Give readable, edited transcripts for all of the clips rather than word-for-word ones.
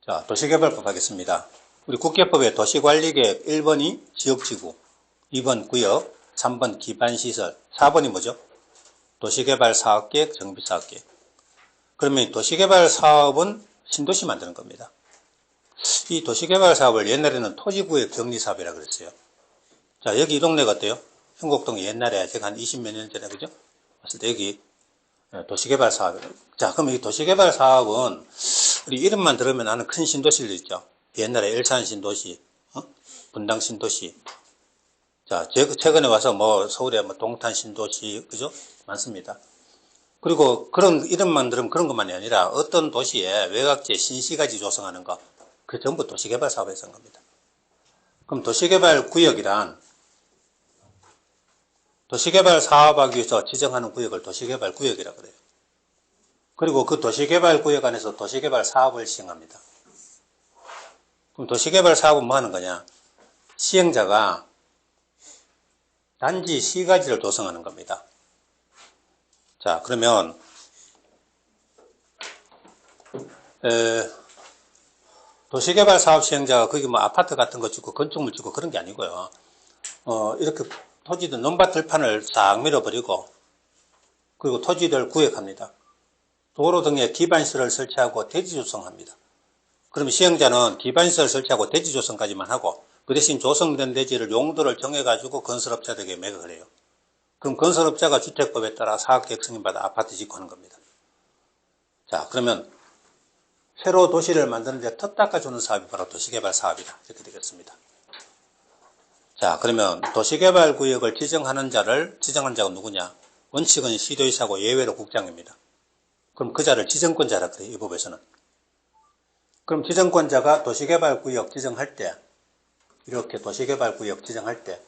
자, 도시개발법 하겠습니다. 우리 국개법의 도시관리계획 1번이 지역지구, 2번 구역, 3번 기반시설, 4번이 뭐죠? 도시개발사업계획, 정비사업계획. 그러면 도시개발사업은 신도시 만드는 겁니다. 이 도시개발사업을 옛날에는 토지구역 정리사업이라고 그랬어요. 자, 여기 이 동네가 어때요? 흥곡동이 옛날에 제가 한 20몇 년 전에, 그죠? 왔을 때 여기 도시개발사업. 자, 그럼 이 도시개발사업은 우리 이름만 들으면 아는 큰 신도시들 있죠. 옛날에 일산신도시, 분당신도시. 자, 최근에 와서 서울에 동탄신도시, 그죠? 많습니다. 그리고 그런 이름만 들으면 그런 것만이 아니라 어떤 도시에 외곽지에 신시가지 조성하는 거, 그 전부 도시개발 사업에서 한 겁니다. 그럼 도시개발 구역이란 도시개발 사업하기 위해서 지정하는 구역을 도시개발 구역이라고 그래요. 그리고 그 도시개발 구역 안에서 도시개발 사업을 시행합니다. 그럼 도시개발 사업은 뭐 하는 거냐? 시행자가 단지 시가지를 조성하는 겁니다. 자, 그러면 도시개발 사업 시행자가 거기 아파트 같은 거 짓고 건축물 짓고 그런 게 아니고요. 이렇게 토지들 논밭 들판을 싹 밀어버리고 그리고 토지를 구역합니다. 도로 등에 기반시설을 설치하고 대지 조성합니다. 그럼 시행자는 기반시설 설치하고 대지 조성까지만 하고 그 대신 조성된 대지를 용도를 정해가지고 건설업자들에게 매각을 해요. 그럼 건설업자가 주택법에 따라 사업계획 승인받아 아파트 짓고 하는 겁니다. 자, 그러면 새로 도시를 만드는데 터 닦아주는 사업이 바로 도시개발 사업이다. 이렇게 되겠습니다. 자, 그러면 도시개발구역을 지정한 자가 누구냐? 원칙은 시도지사고 예외로 국장입니다. 그럼 그 자를 지정권자라 그래요. 이 법에서는. 그럼 지정권자가 도시개발구역 지정할 때, 이렇게 도시개발구역 지정할 때,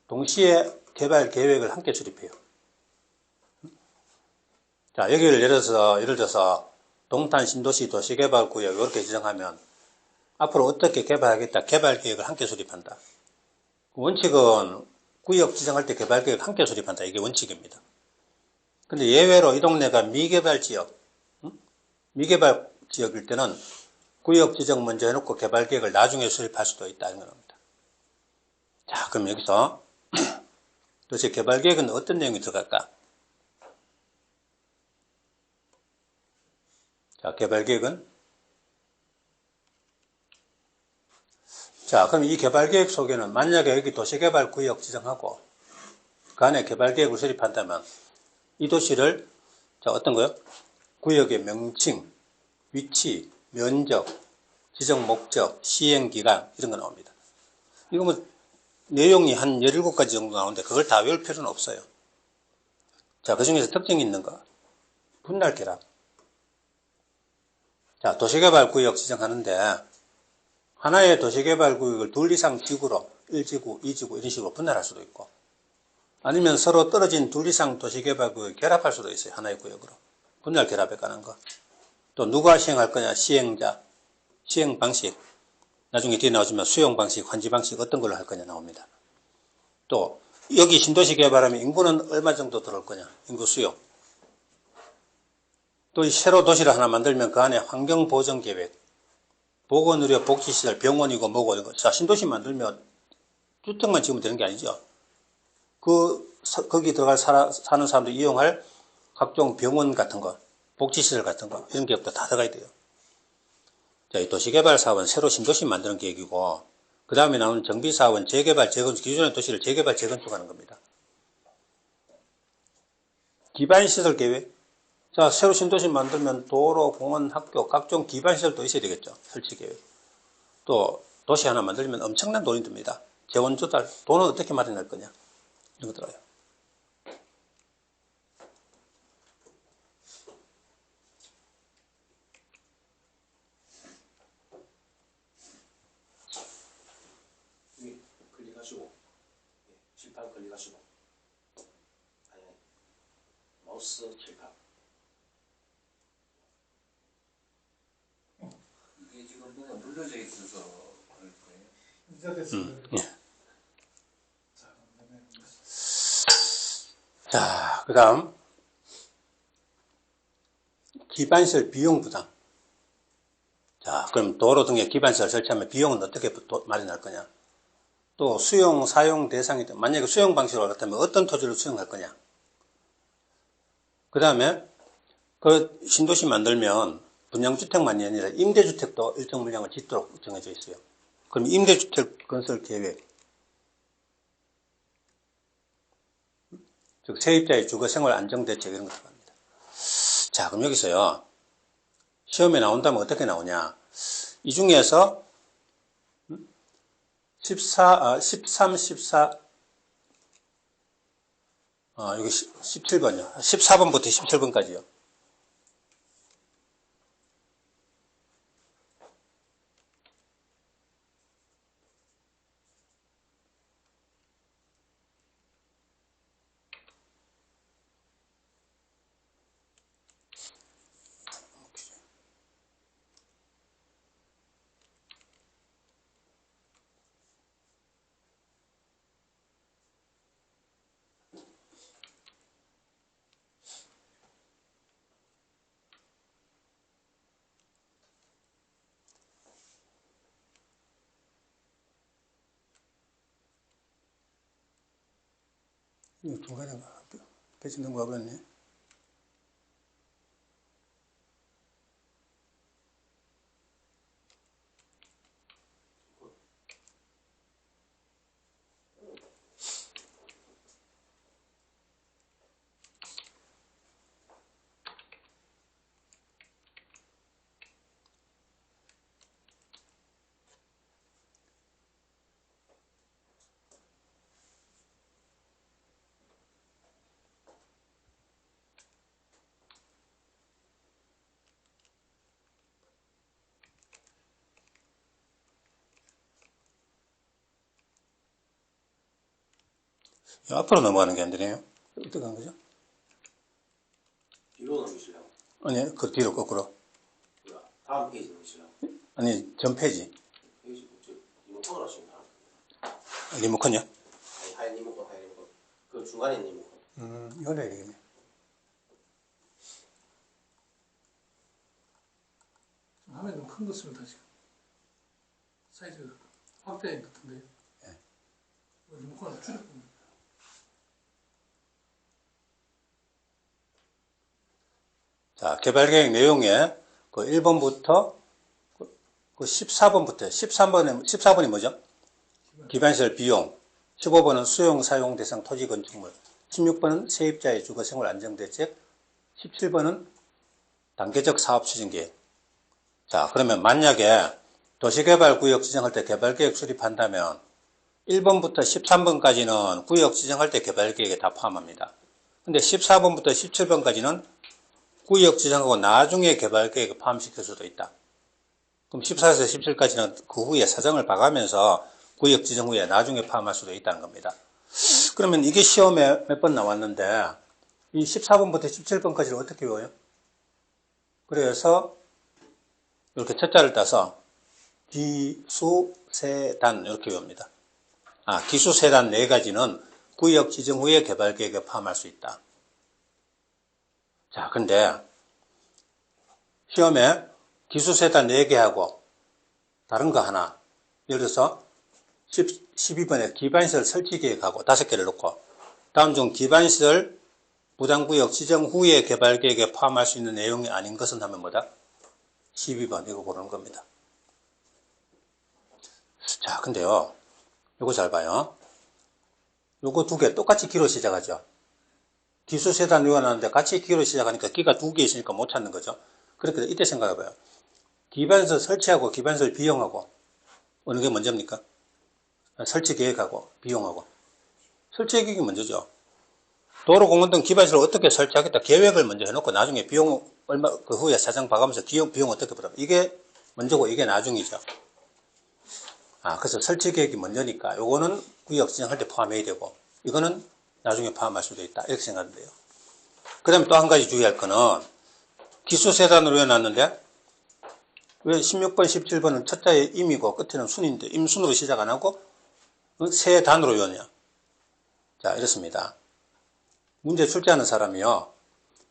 동시에 개발계획을 함께 수립해요. 자, 여기를 예를 들어서 동탄신도시 도시개발구역 이렇게 지정하면 앞으로 어떻게 개발하겠다. 개발계획을 함께 수립한다. 원칙은 구역 지정할 때 개발계획을 함께 수립한다. 이게 원칙입니다. 근데 예외로 이 동네가 미개발 지역일 때는 구역 지정 먼저 해놓고 개발계획을 나중에 수립할 수도 있다는 겁니다. 자, 그럼 여기서 도대체 개발계획은 어떤 내용이 들어갈까? 자, 개발계획은 자, 그럼 이 개발계획 속에는 만약에 여기 도시개발구역 지정하고 그 안에 개발계획을 수립한다면 이 도시를 자, 어떤 거요? 구역의 명칭, 위치, 면적, 지정 목적, 시행기간 이런 거 나옵니다. 이거 내용이 한 17가지 정도 나오는데 그걸 다 외울 필요는 없어요. 자, 그 중에서 특징이 있는 거. 분할 결합. 자, 도시개발구역 지정하는데 하나의 도시개발구역을 둘 이상 지구로 1지구, 2지구 이런 식으로 분할할 수도 있고 아니면 서로 떨어진 둘 이상 도시개발구역을 결합할 수도 있어요. 하나의 구역으로. 분할 결합에 관한 거. 또 누가 시행할 거냐? 시행자, 시행 방식. 나중에 뒤에 나오지만 수용 방식, 환지 방식 어떤 걸로 할 거냐 나옵니다. 또 여기 신도시 개발하면 인구는 얼마 정도 들어올 거냐? 인구 수용. 또 새로 도시를 하나 만들면 그 안에 환경보전계획, 보건의료 복지시설, 병원이고 뭐고 이거. 자, 신도시 만들면 주택만 지으면 되는 게 아니죠. 거기 들어갈 사는 사람들 이용할 각종 병원 같은 거, 복지시설 같은 거, 이런 계획도 다 들어가야 돼요. 자, 이 도시개발 사업은 새로 신도시 만드는 계획이고, 그 다음에 나오는 정비사업은 재개발, 재건축, 기존의 도시를 재개발, 재건축하는 겁니다. 기반시설 계획. 자, 새로 신도시 만들면 도로, 공원, 학교, 각종 기반시설도 있어야 되겠죠. 설치 계획. 또, 도시 하나 만들면 엄청난 돈이 듭니다. 재원 조달, 돈은 어떻게 마련할 거냐. 이런 거 들어요. 클릭하시고, 칠판 클릭하시고, 아니, 마우스 칠판. 이게 지금 뭐가 눌러져 있어서 그럴 거예요. 예. 자, 그 다음 기반시설 비용 부담. 자, 그럼 도로 등에 기반시설 설치하면 비용은 어떻게 마련할 거냐? 또 수용, 사용 대상이, 만약에 수용 방식으로 그렇다면 어떤 토지를 수용할 거냐? 그 다음에 그 신도시 만들면 분양주택만이 아니라 임대주택도 일정 물량을 짓도록 정해져 있어요. 그럼 임대주택 건설 계획, 즉 세입자의 주거생활 안정대책 이런 거 들어갑니다. 자, 그럼 여기서요. 시험에 나온다면 어떻게 나오냐? 이 중에서 13, 14, 여기 17번이요. 14번부터 17번까지요. 이거 중간에 배치는 거 같네. 앞으로 넘어가는 게 안 되네요. 어떻게 한 거죠? 뒤로 넘기실래요? 아니, 그 뒤로 거꾸로. 다음 페이지 넘기실래요? 아니, 전 페이지. 페이지 리모컨을 하시면 다. 리모컨이요? 아니, 하얀 리모컨, 하얀 리모컨. 그 중간에 있는 리모컨. 이걸 해야 되겠네. 화면이 너무 큰 거 쓰면 다시 사이즈가 확대된 것 같은데. 네. 리모컨을 줄여보면. 자, 개발계획 내용에 그 1번부터 그 14번부터 14번이 뭐죠? 기반시설 비용, 15번은 수용, 사용 대상 토지 건축물, 16번은 세입자의 주거생활 안정대책, 17번은 단계적 사업 추진 계획. 자, 그러면 만약에 도시개발구역 지정할 때 개발계획 수립한다면 1번부터 13번까지는 구역 지정할 때 개발계획에 다 포함합니다. 근데 14번부터 17번까지는 구역 지정하고 나중에 개발계획에 포함시킬 수도 있다. 그럼 14에서 17까지는 그 후에 사정을 봐가면서 구역 지정 후에 나중에 포함할 수도 있다는 겁니다. 그러면 이게 시험에 몇 번 나왔는데 이 14번부터 17번까지를 어떻게 외워요? 그래서 이렇게 첫자를 따서 기수세단 이렇게 외웁니다. 기수세단 4가지는 구역 지정 후에 개발계획에 포함할 수 있다. 자, 근데 시험에 기수세단 4개하고 다른 거 하나, 예를 들어서 12번에 기반시설 설치계획하고 5개를 놓고 다음 중 기반시설 부담구역 지정 후에 개발계획에 포함할 수 있는 내용이 아닌 것은 하면 뭐다? 12번 이거 고르는 겁니다. 자, 근데요, 요거 잘 봐요. 요거 2개 똑같이 기로 시작하죠. 기수세단 외워놨는데 같이 기로 시작하니까 기가 2개 있으니까 못 찾는 거죠. 그렇게 이때 생각해봐요. 기반시설 설치하고 기반시설 비용하고 어느 게 먼저입니까? 설치 계획하고 비용하고. 설치 계획이 먼저죠. 도로공원 등 기반시설 어떻게 설치하겠다 계획을 먼저 해놓고 나중에 비용 얼마 그 후에 사정 봐가면서 비용 어떻게 벌어. 이게 먼저고 이게 나중이죠. 그래서 설치 계획이 먼저니까 요거는 구역 지정할 때 포함해야 되고 이거는 나중에 포함할 수도 있다. 이렇게 생각하면 돼요. 그 다음에 또 한 가지 주의할 거는 기수세단으로 해놨는데 왜 16번, 17번은 첫자에 임이고 끝에는 순인데 임순으로 시작 안 하고 세단으로 외웠냐. 자, 이렇습니다. 문제 출제하는 사람이요.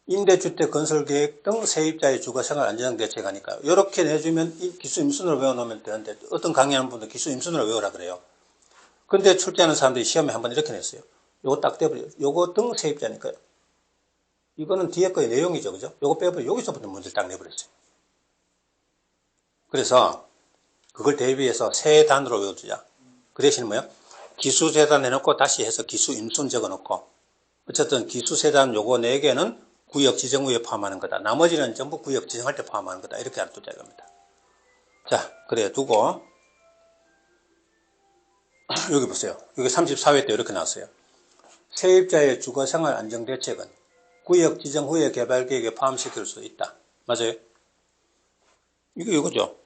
임대주택 건설계획 등 세입자의 주거생활 안전대책 하니까요. 이렇게 내주면 기수 임순으로 외워놓으면 되는데 어떤 강의하는 분들 기수 임순으로 외우라 그래요. 근데 출제하는 사람들이 시험에 한번 이렇게 냈어요. 요거 딱 떼버려요. 요거 등 세입자니까요. 이거는 뒤에 거의 내용이죠. 그죠? 요거 빼버려 여기서부터 문제를 딱 내버렸어요. 그래서 그걸 대비해서 세 단으로 외워주자. 그 대신 뭐요? 기수 세 단 해놓고 다시 해서 기수 임순 적어놓고 어쨌든 기수 세 단 요거 4개는 구역 지정 후에 포함하는 거다. 나머지는 전부 구역 지정할 때 포함하는 거다. 이렇게 놔두자 이겁니다. 자, 그래 두고 여기 보세요. 여기 34회 때 이렇게 나왔어요. 세입자의 주거생활 안정대책은 구역 지정 후에 개발계획에 포함시킬 수 있다. 맞아요? 이게 이거죠.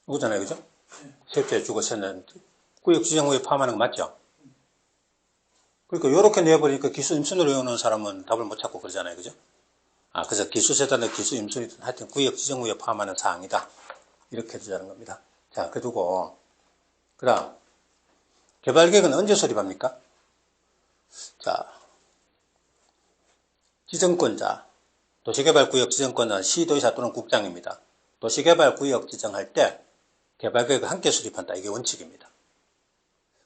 이거잖아요. 그죠? 세입자의 주거생활 구역 지정 후에 포함하는 거 맞죠? 그러니까 이렇게 내버리니까 기수 임순으로 외우는 사람은 답을 못 찾고 그러잖아요. 그죠? 아, 그래서 기수 세단의 기수 임순이든 하여튼 구역 지정 후에 포함하는 사항이다. 이렇게 해주자는 겁니다. 자, 그두고 그다음 개발계획은 언제 수립합니까? 자, 지정권자 도시개발구역 지정권자는 시도의사 또는 국장입니다. 도시개발구역 지정할 때 개발계획을 함께 수립한다. 이게 원칙입니다.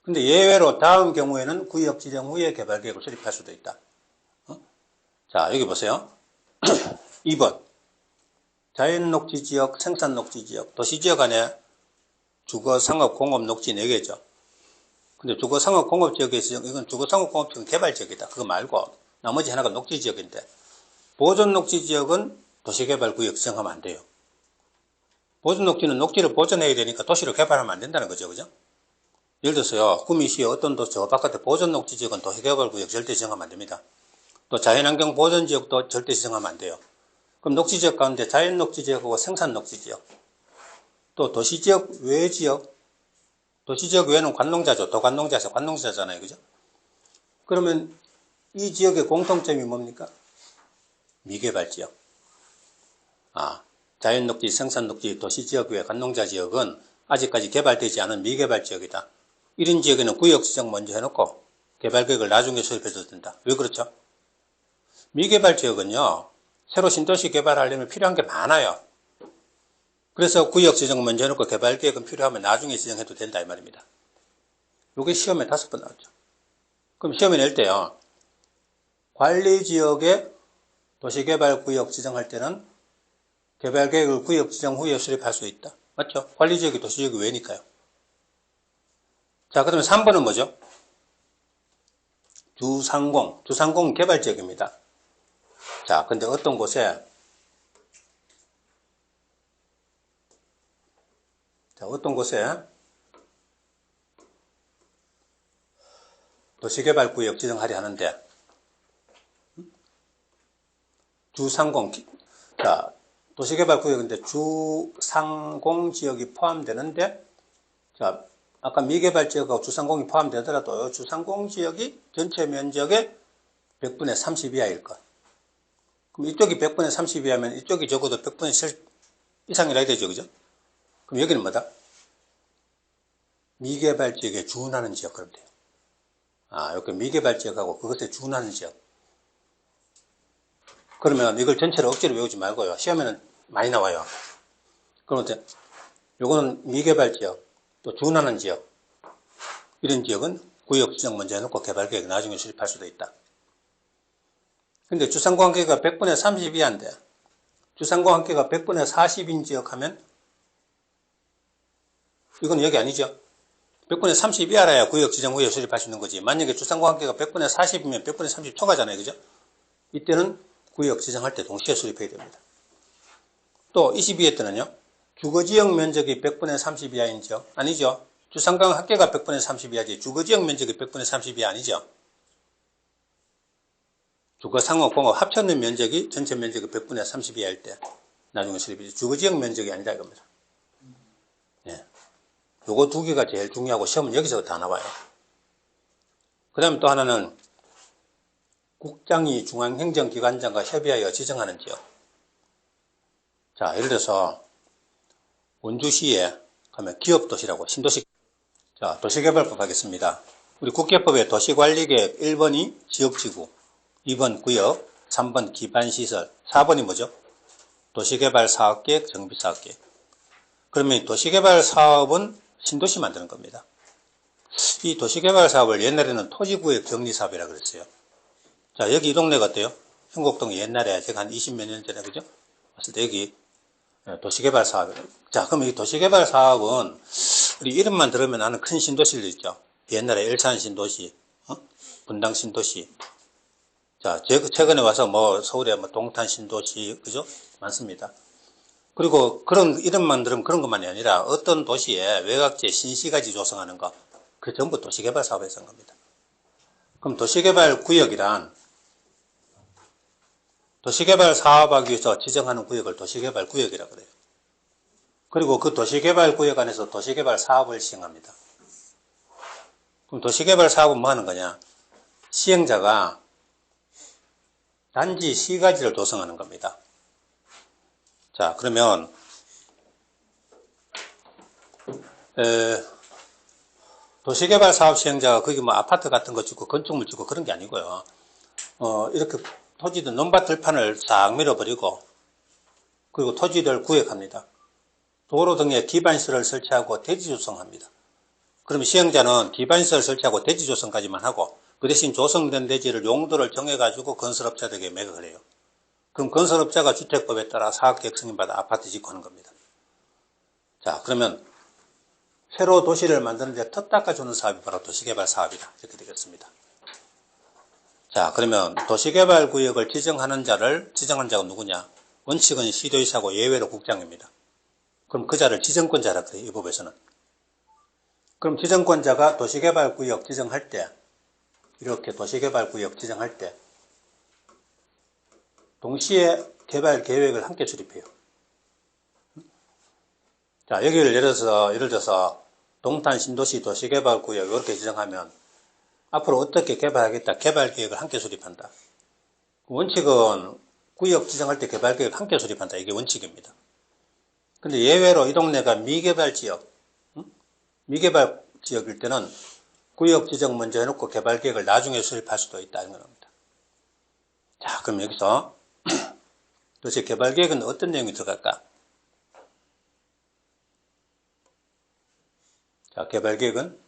근데 예외로 다음 경우에는 구역 지정 후에 개발계획을 수립할 수도 있다. 자, 여기 보세요. 2번 자연녹지지역, 생산녹지지역, 도시지역 안에 주거상업공업녹지 4개죠. 근데 주거상업공업지역에서 이건 주거상업공업지역은 개발지역이다. 그거 말고 나머지 하나가 녹지지역인데 보존녹지지역은 도시개발구역 지정하면 안 돼요. 보존녹지는 녹지를 보존해야 되니까 도시를 개발하면 안 된다는 거죠. 그죠? 예를 들어서요. 구미시의 어떤 도시 저 바깥에 보존녹지지역은 도시개발구역 절대 지정하면 안 됩니다. 또 자연환경 보존지역도 절대 지정하면 안 돼요. 그럼 녹지지역 가운데 자연녹지지역하고 생산녹지지역 또 도시지역 외 지역 도시지역 외에는 관농자죠. 도관농자에서 관농자잖아요. 그죠? 그러면 이 지역의 공통점이 뭡니까? 미개발지역. 아, 자연녹지, 생산녹지, 도시지역 외 관농자 지역은 아직까지 개발되지 않은 미개발지역이다. 이런 지역에는 구역 지정 먼저 해놓고 개발계획을 나중에 수립해도 된다. 왜 그렇죠? 미개발지역은요. 새로 신도시 개발하려면 필요한 게 많아요. 그래서 구역 지정 먼저 해놓고 개발계획은 필요하면 나중에 지정해도 된다 이 말입니다. 이게 시험에 5번 나왔죠. 그럼 시험에 낼 때요. 관리지역에 도시개발구역 지정할 때는 개발계획을 구역 지정 후에 수립할 수 있다. 맞죠? 관리지역이 도시지역이 왜니까요. 자, 그러면 3번은 뭐죠? 주상공 개발지역입니다. 자, 근데 어떤 곳에 도시개발구역 지정하려 하는데 자, 도시개발구역인데 주상공 지역이 포함되는데 자, 아까 미개발지역하고 주상공이 포함되더라도 주상공 지역이 전체 면적의 100분의 30 이하일 것. 그럼 이쪽이 100분의 30 이하면 이쪽이 적어도 100분의 7 이상이라 해야 되죠. 그죠? 그럼 여기는 뭐다? 미개발지역에 준하는 지역 그러면 돼요. 아, 이렇게 미개발지역하고 그것에 준하는 지역. 그러면 이걸 전체를 억지로 외우지 말고요. 시험에는 많이 나와요. 그러면 요거는 미개발지역, 또 준하는 지역. 이런 지역은 구역 지정 먼저 해놓고 개발계획 나중에 수립할 수도 있다. 근데 주상공 한계가 100분의 30 이하인데 주상공 한계가 100분의 40인 지역 하면 이건 여기 아니죠. 100분의 30 이하라야 구역 지정 후에 수립할 수 있는 거지. 만약에 주상공 한계가 100분의 40이면 100분의 30 초과잖아요. 그죠? 이때는 구역 지정할 때 동시에 수립해야 됩니다. 또 22회 때는요. 주거지역 면적이 100분의 30 이하인 지역 아니죠. 주상공 한계가 100분의 30 이하지 주거지역 면적이 100분의 30 이하 아니죠. 주거상업공업 합쳤는 면적이 전체 면적이 100분의 30 이하일 때 나중에 수립이죠. 주거지역 면적이 아니다 이겁니다. 예. 요거 2개가 제일 중요하고 시험은 여기서 다 나와요. 그 다음에 또 하나는 국장이 중앙행정기관장과 협의하여 지정하는 지역. 자, 예를 들어서 원주시에 가면 기업도시라고 신도시. 자, 도시개발법 하겠습니다. 우리 국회법에 도시관리계획 1번이 지역지구, 2번 구역, 3번 기반시설, 4번이 뭐죠? 도시개발사업계획, 정비사업계획. 그러면 이 도시개발사업은 신도시 만드는 겁니다. 이 도시개발사업을 옛날에는 토지구역 정리사업이라고 그랬어요. 자, 여기 이 동네가 어때요? 흥곡동이 옛날에 제가 한 20몇 년 전에, 그죠? 왔을 때 여기 도시개발사업. 자, 그럼 이 도시개발사업은 우리 이름만 들으면 아는 큰 신도시들 있죠. 옛날에 일산 신도시, 분당 신도시. 자, 최근에 와서 뭐 서울에 뭐 동탄 신도시, 그죠? 많습니다. 그리고 그런 이름만 들으면 그런 것만이 아니라 어떤 도시에 외곽지에 신시가지 조성하는 거, 그 전부 도시개발 사업에서 한 겁니다. 그럼 도시개발 구역이란 도시개발 사업하기 위해서 지정하는 구역을 도시개발 구역이라고 그래요. 그리고 그 도시개발 구역 안에서 도시개발 사업을 시행합니다. 그럼 도시개발 사업은 뭐 하는 거냐? 시행자가 단지 시가지를 조성하는 겁니다. 자, 그러면 도시개발 사업 시행자가 거기 뭐 아파트 같은 거 짓고 건축물 짓고 그런 게 아니고요. 이렇게 토지들 논밭 들판을 싹 밀어버리고 그리고 토지를 구역합니다. 도로 등에 기반시설을 설치하고 대지 조성합니다. 그럼 시행자는 기반시설 설치하고 대지 조성까지만 하고 그 대신 조성된 대지를 용도를 정해가지고 건설업자들에게 매각을 해요. 그럼 건설업자가 주택법에 따라 사업계획 승인받아 아파트 짓고 하는 겁니다. 자, 그러면 새로 도시를 만드는데 터 닦아주는 사업이 바로 도시개발 사업이다. 이렇게 되겠습니다. 자, 그러면 도시개발구역을 지정한 자가 누구냐? 원칙은 시도지사고 예외로 국장입니다. 그럼 그 자를 지정권자라 그래요. 이 법에서는. 그럼 지정권자가 도시개발구역 지정할 때, 이렇게 도시개발구역 지정할 때, 동시에 개발 계획을 함께 수립해요. 자, 여기를 예를 들어서 동탄 신도시 도시개발구역 이렇게 지정하면 앞으로 어떻게 개발하겠다. 개발 계획을 함께 수립한다. 원칙은 구역 지정할 때 개발 계획을 함께 수립한다. 이게 원칙입니다. 근데 예외로 이 동네가 미개발 지역, 미개발 지역일 때는 구역 지정 먼저 해놓고 개발 계획을 나중에 수립할 수도 있다는 겁니다. 자, 그럼 여기서 도대체 개발 계획은 어떤 내용이 들어갈까? 자, 개발 계획은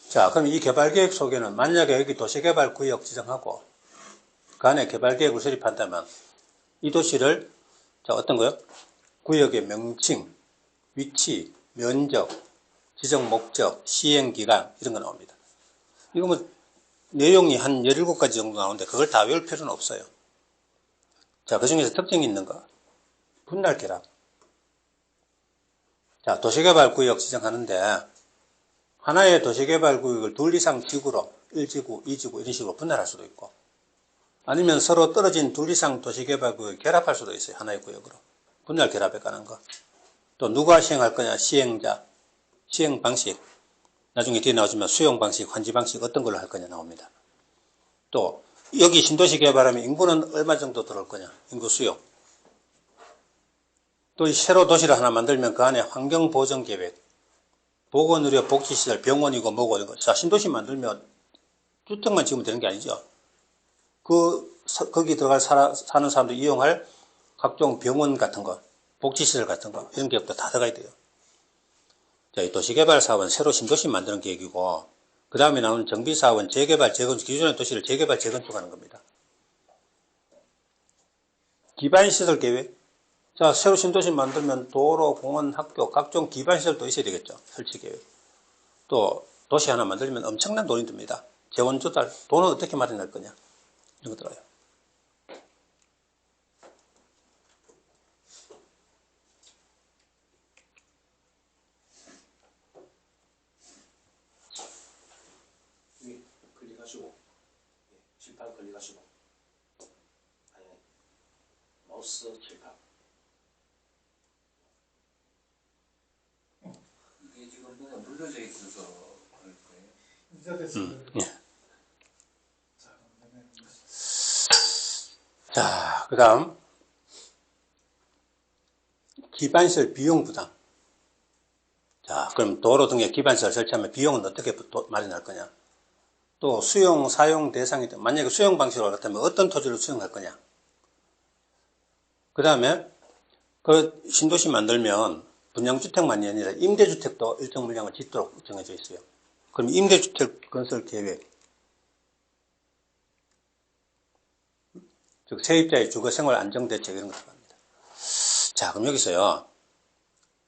자, 그럼 이 개발 계획 속에는 만약에 여기 도시개발 구역 지정하고 그 안에 개발 계획을 수립한다면 이 도시를 자, 어떤 거요? 구역의 명칭, 위치, 면적, 지정 목적, 시행기간 이런 거 나옵니다. 이거 뭐 내용이 한 17가지 정도 나오는데 그걸 다 외울 필요는 없어요. 자, 그 중에서 특징이 있는 거. 분할 결합. 자, 도시개발구역 지정하는데 하나의 도시개발구역을 둘 이상 지구로 1지구, 2지구 이런 식으로 분할할 수도 있고 아니면 서로 떨어진 둘 이상 도시개발구역을 결합할 수도 있어요. 하나의 구역으로. 분할 결합에 관한 거. 또 누가 시행할 거냐? 시행자, 시행 방식. 나중에 뒤에 나오지만 수용 방식, 환지 방식 어떤 걸로 할 거냐 나옵니다. 또 여기 신도시 개발하면 인구는 얼마 정도 들어올 거냐? 인구 수용. 또 새로 도시를 하나 만들면 그 안에 환경보전계획, 보건의료 복지시설, 병원이고 뭐고 이거. 자, 신도시 만들면 주택만 지으면 되는 게 아니죠. 거기 들어갈 사는 사람들 이용할 각종 병원 같은 거, 복지시설 같은 거, 이런 계획도 다 들어가야 돼요. 자, 이 도시개발 사업은 새로 신도시 만드는 계획이고, 그 다음에 나오는 정비사업은 재개발, 재건축, 기존의 도시를 재개발, 재건축하는 겁니다. 기반시설 계획. 자, 새로 신도시 만들면 도로, 공원, 학교, 각종 기반시설도 있어야 되겠죠. 설치 계획. 또, 도시 하나 만들면 엄청난 돈이 듭니다. 재원 조달, 돈은 어떻게 마련할 거냐. 이런 거 들어요. 클릭하시고, 칠판 클릭하시고, 아니, 마우스 칠판. 이게 지금 그냥 눌러져 있어서 그럴 거예요. 이제 됐습니다. 예. 자, 그 다음 기반시설 비용 부담. 자, 그럼 도로 등에 기반시설 설치하면 비용은 어떻게 마련할 거냐? 또 수용, 사용 대상이 만약에 수용 방식으로 그렇다면 어떤 토지를 수용할 거냐? 그 다음에 그 신도시 만들면 분양주택만이 아니라 임대주택도 일정 물량을 짓도록 정해져 있어요. 그럼 임대주택 건설 계획, 즉 세입자의 주거생활 안정대책 이런 거 들어갑니다. 자, 그럼 여기서요.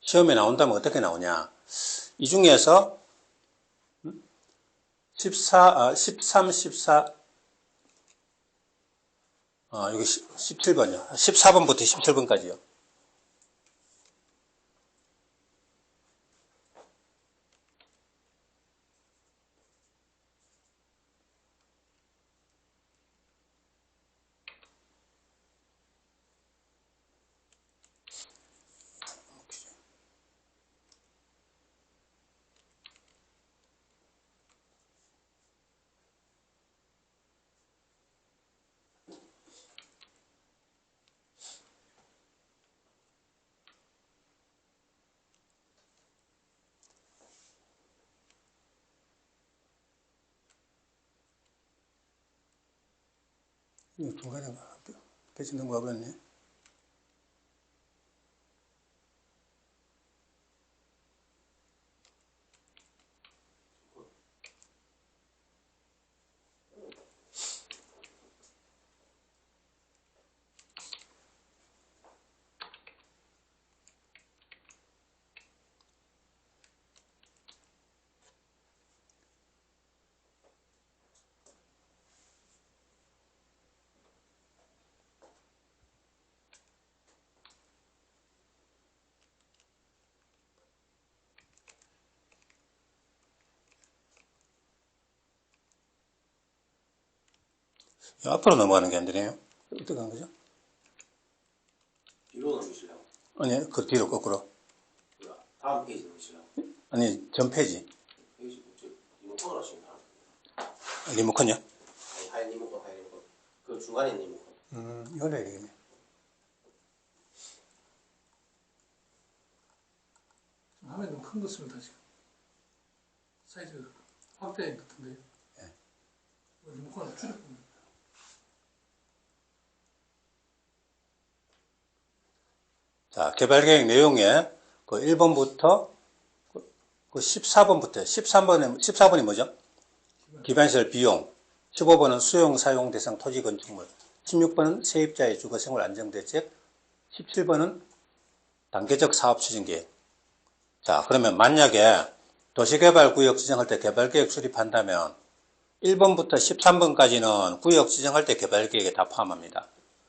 시험에 나온다면 어떻게 나오냐? 이 중에서 13, 14, 여기 17번이요. 14번부터 17번까지요. 이거 중간에 페이지 넘어가 버렸네. 앞으로 넘어가는 게 안 되네요. 어떻게 한 거죠? 뒤로 넘기시려고. 아니, 그 뒤로 거꾸로. 다음 페이지 넘기시려고. 아니, 전 페이지. 페이지 리모컨을 하시면 리모컨요? 아니, 하얀 리모컨, 하얀 리모컨. 그 중간에 있는 리모컨. 이걸로 해야 되겠네. 화면 너무 큰 거 씁니다 지금. 사이즈가 확대인 것 같은데요. 네. 리모컨을 줄여보면. 자, 개발계획 내용에 그 1번부터 그 14번부터 14번이 뭐죠? 기반시설 비용, 15번은 수용 사용 대상 토지 건축물, 16번은 세입자의 주거생활 안정대책, 17번은 단계적 사업 추진 계획. 자, 그러면 만약에 도시개발구역 지정할 때 개발계획 수립한다면 1번부터 13번까지는 구역 지정할 때 개발계획에 다 포함합니다.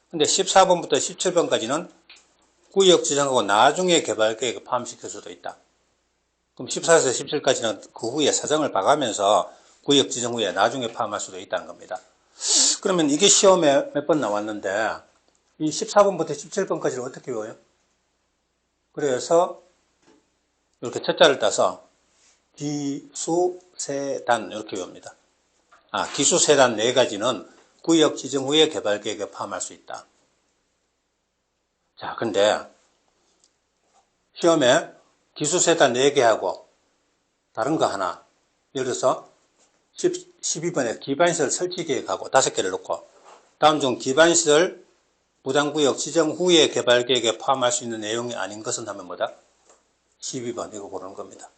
근데 14번부터 17번까지는 구역 지정하고 나중에 개발계획에 포함시킬 수도 있다. 그럼 14에서 17까지는 그 후에 사정을 봐가면서 구역 지정 후에 나중에 포함할 수도 있다는 겁니다. 그러면 이게 시험에 몇 번 나왔는데 이 14번부터 17번까지를 어떻게 외워요? 그래서 이렇게 첫자를 따서 기수세단 이렇게 외웁니다. 기수세단 4가지는 구역 지정 후에 개발계획에 포함할 수 있다. 자, 근데 시험에 기수세단 4개하고 다른 거 하나, 예를 들어서 12번에 기반시설 설치계획하고 5개를 놓고 다음 중 기반시설 부담구역 지정 후에 개발계획에 포함할 수 있는 내용이 아닌 것은 하면 뭐다? 12번 이거 고르는 겁니다.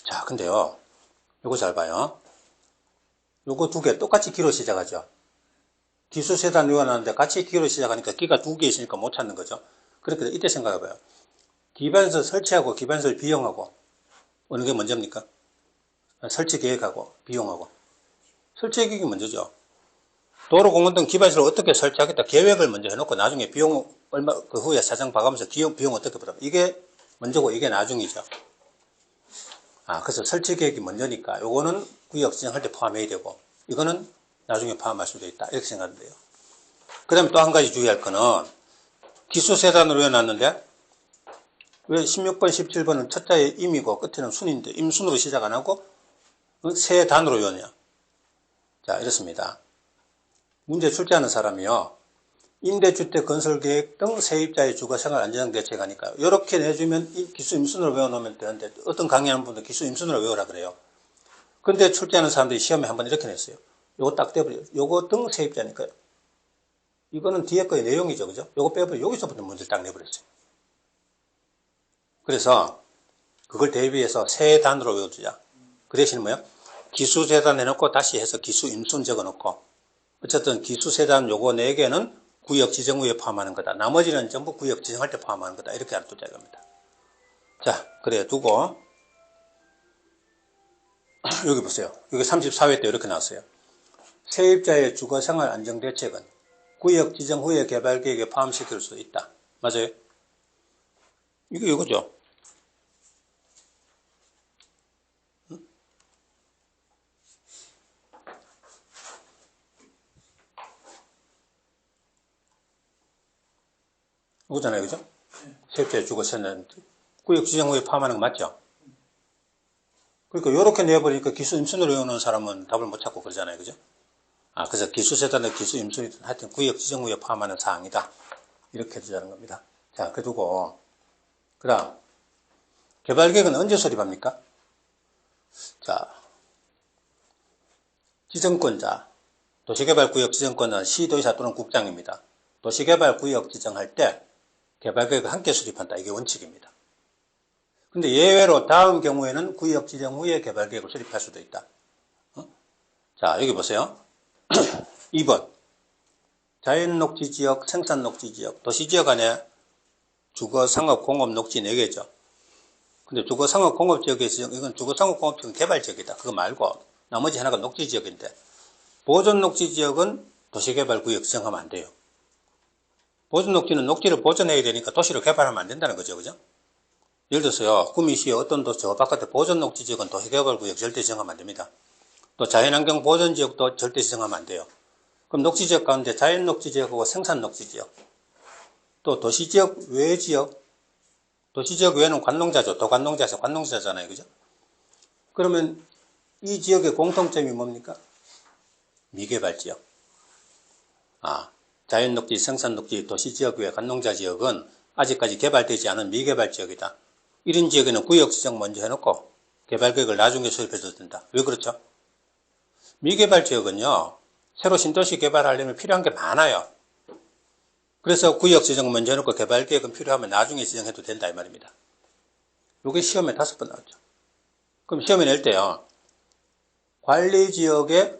자, 근데요, 요거 잘 봐요. 요거 2개 똑같이 기로 시작하죠. 기수세단 외워놨는데 같이 기로 시작하니까 기가 2개 있으니까 못 찾는 거죠. 그렇게 이때 생각해봐요. 기반시설 설치하고 기반시설 비용하고 어느 게 먼저입니까? 설치 계획하고 비용하고. 설치 계획이 먼저죠. 도로공원 등 기반시설을 어떻게 설치하겠다 계획을 먼저 해놓고 나중에 비용 얼마 그 후에 사정 봐가면서 비용 어떻게 보다 이게 먼저고 이게 나중이죠. 그래서 설치 계획이 먼저니까 요거는 구역 지정할 때 포함해야 되고 이거는 나중에 포함할 수도 있다 이렇게 생각하면 돼요. 그 다음에 또 한 가지 주의할 거는 기수세단으로 해놨는데 왜 16번, 17번은 첫자에 임이고 끝에는 순인데 임순으로 시작 안 하고 세단으로 외우냐. 자, 이렇습니다. 문제 출제하는 사람이요. 임대주택 건설계획 등 세입자의 주거생활 안전대책 하니까요. 이렇게 내주면 기수 임순으로 외워놓으면 되는데 어떤 강의하는 분들 기수 임순으로 외우라 그래요. 근데 출제하는 사람들이 시험에 한번 이렇게 냈어요. 요거 딱 떼버려요. 요거 등 세입자니까요. 이거는 뒤에 거의 내용이죠. 그죠? 요거 빼버려 여기서부터 문제를 딱 내버렸어요. 그래서 그걸 대비해서 세 단으로 외워주자. 그 대신 뭐요? 기수 세 단 해놓고 다시 해서 기수 임순 적어놓고 어쨌든 기수 세 단 요거 4개는 구역 지정구에 포함하는 거다. 나머지는 전부 구역 지정할 때 포함하는 거다. 이렇게 알아두자 이겁니다. 자, 그래 두고 여기 보세요. 여기 34회 때 이렇게 나왔어요. 세입자의 주거생활 안정대책은 구역 지정 후에 개발계획에 포함시킬 수 있다. 맞아요? 이게 이거죠. 이거잖아요. 그죠? 세입자의 주거생활 구역 지정 후에 포함하는 거 맞죠? 그러니까 이렇게 내버리니까 기수 임순으로 외우는 사람은 답을 못 찾고 그러잖아요. 그죠? 그래서 기수 세단의 기수 임순이든 하여튼 구역 지정 후에 포함하는 사항이다. 이렇게 해주자는 겁니다. 자, 그리고 그 다음 개발계획은 언제 수립합니까? 자, 지정권자 도시개발구역 지정권은 시도의사 또는 국장입니다. 도시개발구역 지정할 때 개발계획을 함께 수립한다. 이게 원칙입니다. 근데 예외로 다음 경우에는 구역 지정 후에 개발계획을 수립할 수도 있다. 자, 여기 보세요. 2번 자연녹지지역, 생산녹지지역, 도시지역 안에 주거, 상업, 공업, 녹지 4개죠. 근데 주거, 상업, 공업지역의 지정, 이건 주거, 상업, 공업지역은 개발지역이다. 그거 말고 나머지 하나가 녹지지역인데 보존녹지지역은 도시개발구역 지정하면 안 돼요. 보존녹지는 녹지를 보존해야 되니까 도시를 개발하면 안 된다는 거죠. 그죠? 예를 들어서요, 구미시의 어떤 도시 저 바깥에 보존녹지지역은 도시개발구역 절대 지정하면 안 됩니다. 또 자연환경 보존지역도 절대 지정하면 안 돼요. 그럼 녹지지역 가운데 자연녹지지역하고 생산녹지지역, 또 도시지역 외 지역, 도시지역 외에는 관농자죠. 도관농자에서 관농자잖아요. 그죠? 그러면 이 지역의 공통점이 뭡니까? 미개발지역. 자연녹지, 생산녹지, 도시지역 외 관농자지역은 아직까지 개발되지 않은 미개발지역이다. 이런 지역에는 구역 지정 먼저 해놓고 개발계획을 나중에 수립해도 된다. 왜 그렇죠? 미개발지역은요, 새로 신도시 개발하려면 필요한 게 많아요. 그래서 구역 지정 먼저 해놓고 개발계획은 필요하면 나중에 지정해도 된다 이 말입니다. 이게 시험에 5번 나왔죠. 그럼 시험에 낼 때요, 관리지역에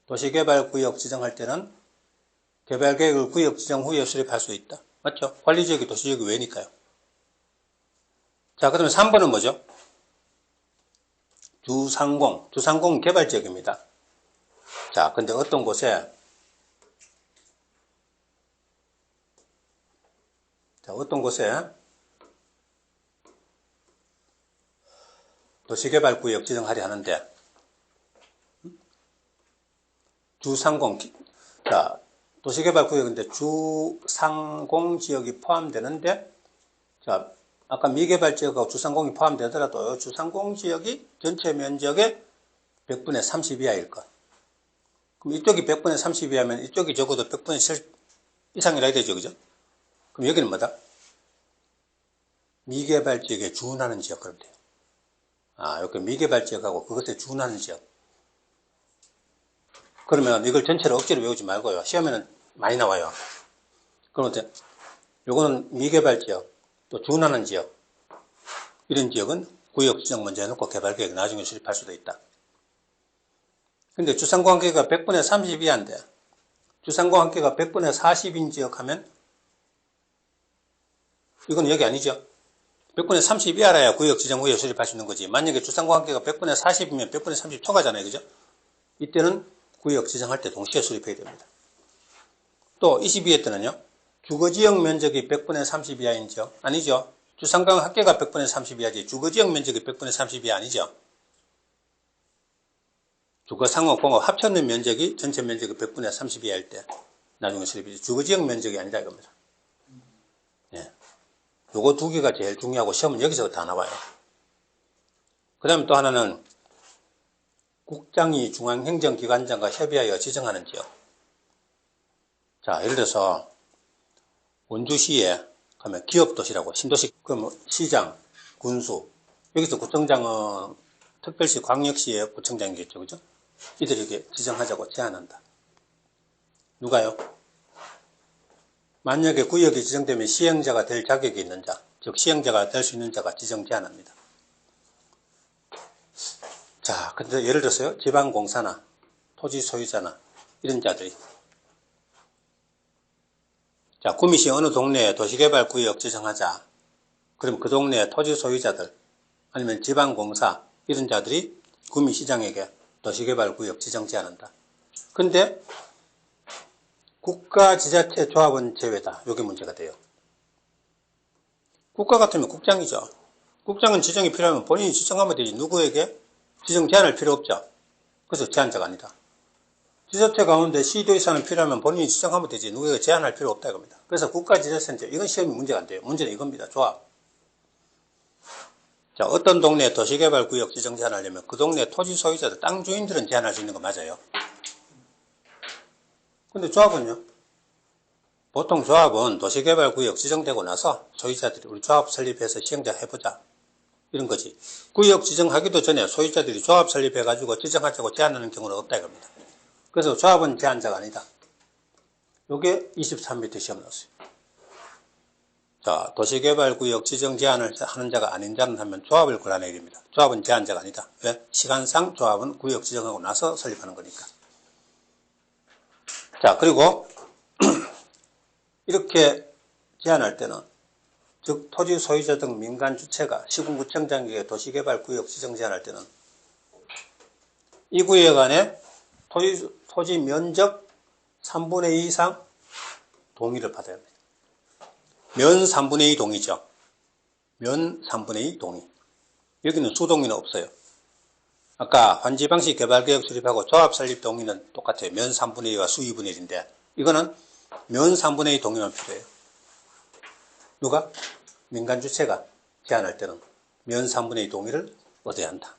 도시개발구역 지정할 때는 개발계획을 구역 지정 후에 수립할 수 있다. 맞죠? 관리지역이 도시지역이 왜니까요. 자, 그러면 3번은 뭐죠? 주상공 개발지역입니다. 자, 근데 어떤 곳에 도시개발구역 지정하려 하는데 주상공, 자, 도시개발구역인데 주상공지역이 포함되는데, 자, 아까 미개발지역하고 주상공이 포함되더라도 주상공지역이 전체 면적의 100분의 30 이하일 것. 그럼 이쪽이 100분의 30 이하면 이쪽이 적어도 100분의 7 이상이라 해야 되죠. 그죠? 그럼 여기는 뭐다? 미개발지역에 준하는 지역 그러면 돼요. 이렇게 미개발지역하고 그것에 준하는 지역. 그러면 이걸 전체를 억지로 외우지 말고요. 시험에는 많이 나와요. 그런데 요거는 미개발지역, 또 준하는 지역, 이런 지역은 구역 지정 먼저 해놓고 개발계획 나중에 수립할 수도 있다. 근데 주상공항계가 100분의 30 이하인데 주상공항계가 100분의 40인 지역 하면 이건 여기 아니죠. 100분의 30 이하라야 구역 지정 후에 수립할 수 있는 거지. 만약에 주상공항계가 100분의 40이면 100분의 30 초과잖아요. 그죠? 이때는 구역 지정할 때 동시에 수립해야 됩니다. 또 22회 때는요. 주거지역 면적이 100분의 30 이하인 지역 아니죠. 주상공항계가 100분의 30 이하지 주거지역 면적이 100분의 30 이하 아니죠. 주거, 상업, 공업 합쳤는 면적이 전체 면적이 100분의 30 이하일 때 나중에 수립이죠. 주거지역 면적이 아니다 이겁니다. 예. 요거 2개가 제일 중요하고 시험은 여기서 다 나와요. 그 다음에 또 하나는 국장이 중앙행정기관장과 협의하여 지정하는 지역. 자, 예를 들어서 원주시에 가면 기업도시라고, 신도시, 그럼 시장, 군수, 여기서 구청장은 특별시 광역시의 구청장이겠죠, 그죠? 이들에게 지정하자고 제안한다. 누가요? 만약에 구역이 지정되면 시행자가 될 자격이 있는 자, 즉 시행자가 될 수 있는 자가 지정 제안합니다. 자, 근데 예를 들어서요, 지방공사나 토지 소유자나 이런 자들이, 자, 구미시 어느 동네에 도시개발구역 지정하자. 그럼 그 동네 토지 소유자들 아니면 지방공사 이런 자들이 구미시장에게 도시개발구역 지정 제안한다. 근데 국가지자체 조합은 제외다. 이게 문제가 돼요. 국가 같으면 국장이죠. 국장은 지정이 필요하면 본인이 지정하면 되지. 누구에게 지정 제안할 필요 없죠. 그래서 제안자가 아니다. 지자체 가운데 시도의사는 필요하면 본인이 지정하면 되지. 누구에게 제안할 필요 없다 이겁니다. 그래서 국가지자체인데 이건 시험이 문제가 안 돼요. 문제는 이겁니다. 조합. 자, 어떤 동네에 도시개발구역 지정 제안하려면 그 동네 토지 소유자들, 땅 주인들은 제안할 수 있는 거 맞아요. 근데 조합은요? 보통 조합은 도시개발구역 지정되고 나서 소유자들이 우리 조합 설립해서 시행자 해보자. 이런 거지. 구역 지정하기도 전에 소유자들이 조합 설립해가지고 지정하자고 제안하는 경우는 없다 이겁니다. 그래서 조합은 제안자가 아니다. 요게 23m 시험 나왔어요. 자, 도시개발구역 지정 제안을 하는 자가 아닌 자는 하면 조합을 골라내야 됩니다. 조합은 제안자가 아니다. 왜? 시간상 조합은 구역 지정하고 나서 설립하는 거니까. 자, 그리고 이렇게 제안할 때는 즉 토지 소유자 등 민간 주체가 시군구청장에게 도시개발구역 지정 제안할 때는 이 구역 안에 토지 면적 3분의 2 이상 동의를 받아야 합니다. 면 3분의 2 동의죠. 면 3분의 2 동의. 여기는 수동의는 없어요. 아까 환지방식 개발계획 수립하고 조합 설립 동의는 똑같아요. 면 3분의 2가 수 2분의 1인데 이거는 면 3분의 2 동의만 필요해요. 누가? 민간 주체가 제안할 때는 면 3분의 2 동의를 얻어야 한다.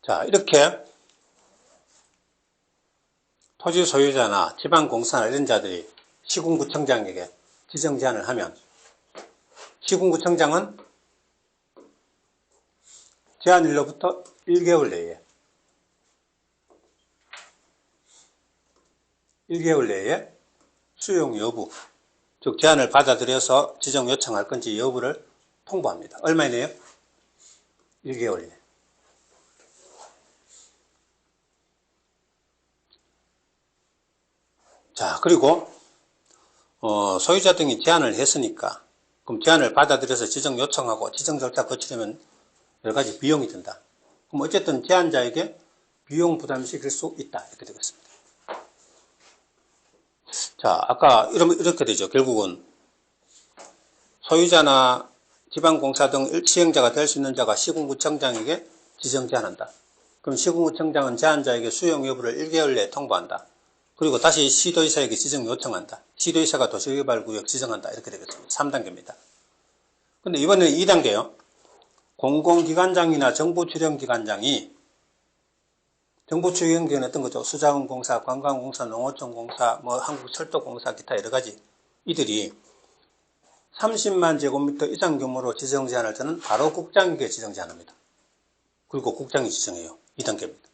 자, 이렇게 토지 소유자나 지방공사나 이런 자들이 시군구청장에게 지정 제안을 하면 시군구청장은 제안일로부터 1개월 내에 수용 여부, 즉 제안을 받아들여서 지정 요청할 건지 여부를 통보합니다. 얼마 이내요? 1개월 이내. 자, 그리고 소유자 등이 제안을 했으니까 그럼 제안을 받아들여서 지정 요청하고 지정 절차 거치려면 여러 가지 비용이 든다. 그럼 어쨌든 제안자에게 비용 부담시킬 수 있다. 이렇게 되겠습니다. 자, 아까 이렇게 되죠. 결국은 소유자나 지방공사 등 시행자가 될 수 있는 자가 시군구청장에게 지정 제안한다. 그럼 시군구청장은 제안자에게 수용 여부를 1개월 내에 통보한다. 그리고 다시 시도의사에게 지정 요청한다. 시도의사가 도시개발구역 지정한다. 이렇게 되겠습니다. 3단계입니다. 근데 이번에는 2단계요. 공공기관장이나 정부출연기관장이 정부출연기관 어떤 거죠? 수자원공사, 관광공사, 농어촌공사, 한국철도공사, 기타 여러 가지 이들이 30만 제곱미터 이상 규모로 지정 제안할 때는 바로 국장에게 지정 제안합니다. 그리고 국장이 지정해요. 2단계입니다.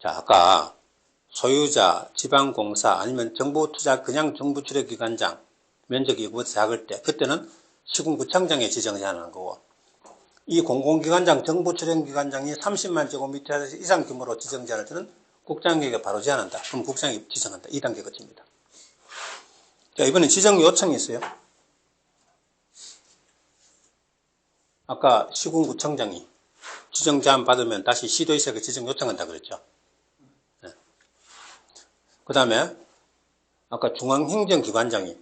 자, 아까 소유자, 지방공사 아니면 정부투자 그냥 정부출연기관장 면적이 이거보다 작을 때 그때는 시군구청장에 지정 제안하는 거고 이 공공기관장, 정부출연기관장이 30만 제곱미터 이상 규모로 지정 제안할 때는 국장에게 바로 제안한다. 그럼 국장이 지정한다. 2단계 거칩니다. 자, 이번엔 지정 요청이 있어요. 아까 시군구청장이 지정 제안 받으면 다시 시도의사에게 지정 요청한다 그랬죠. 네. 그 다음에 아까 중앙행정기관장이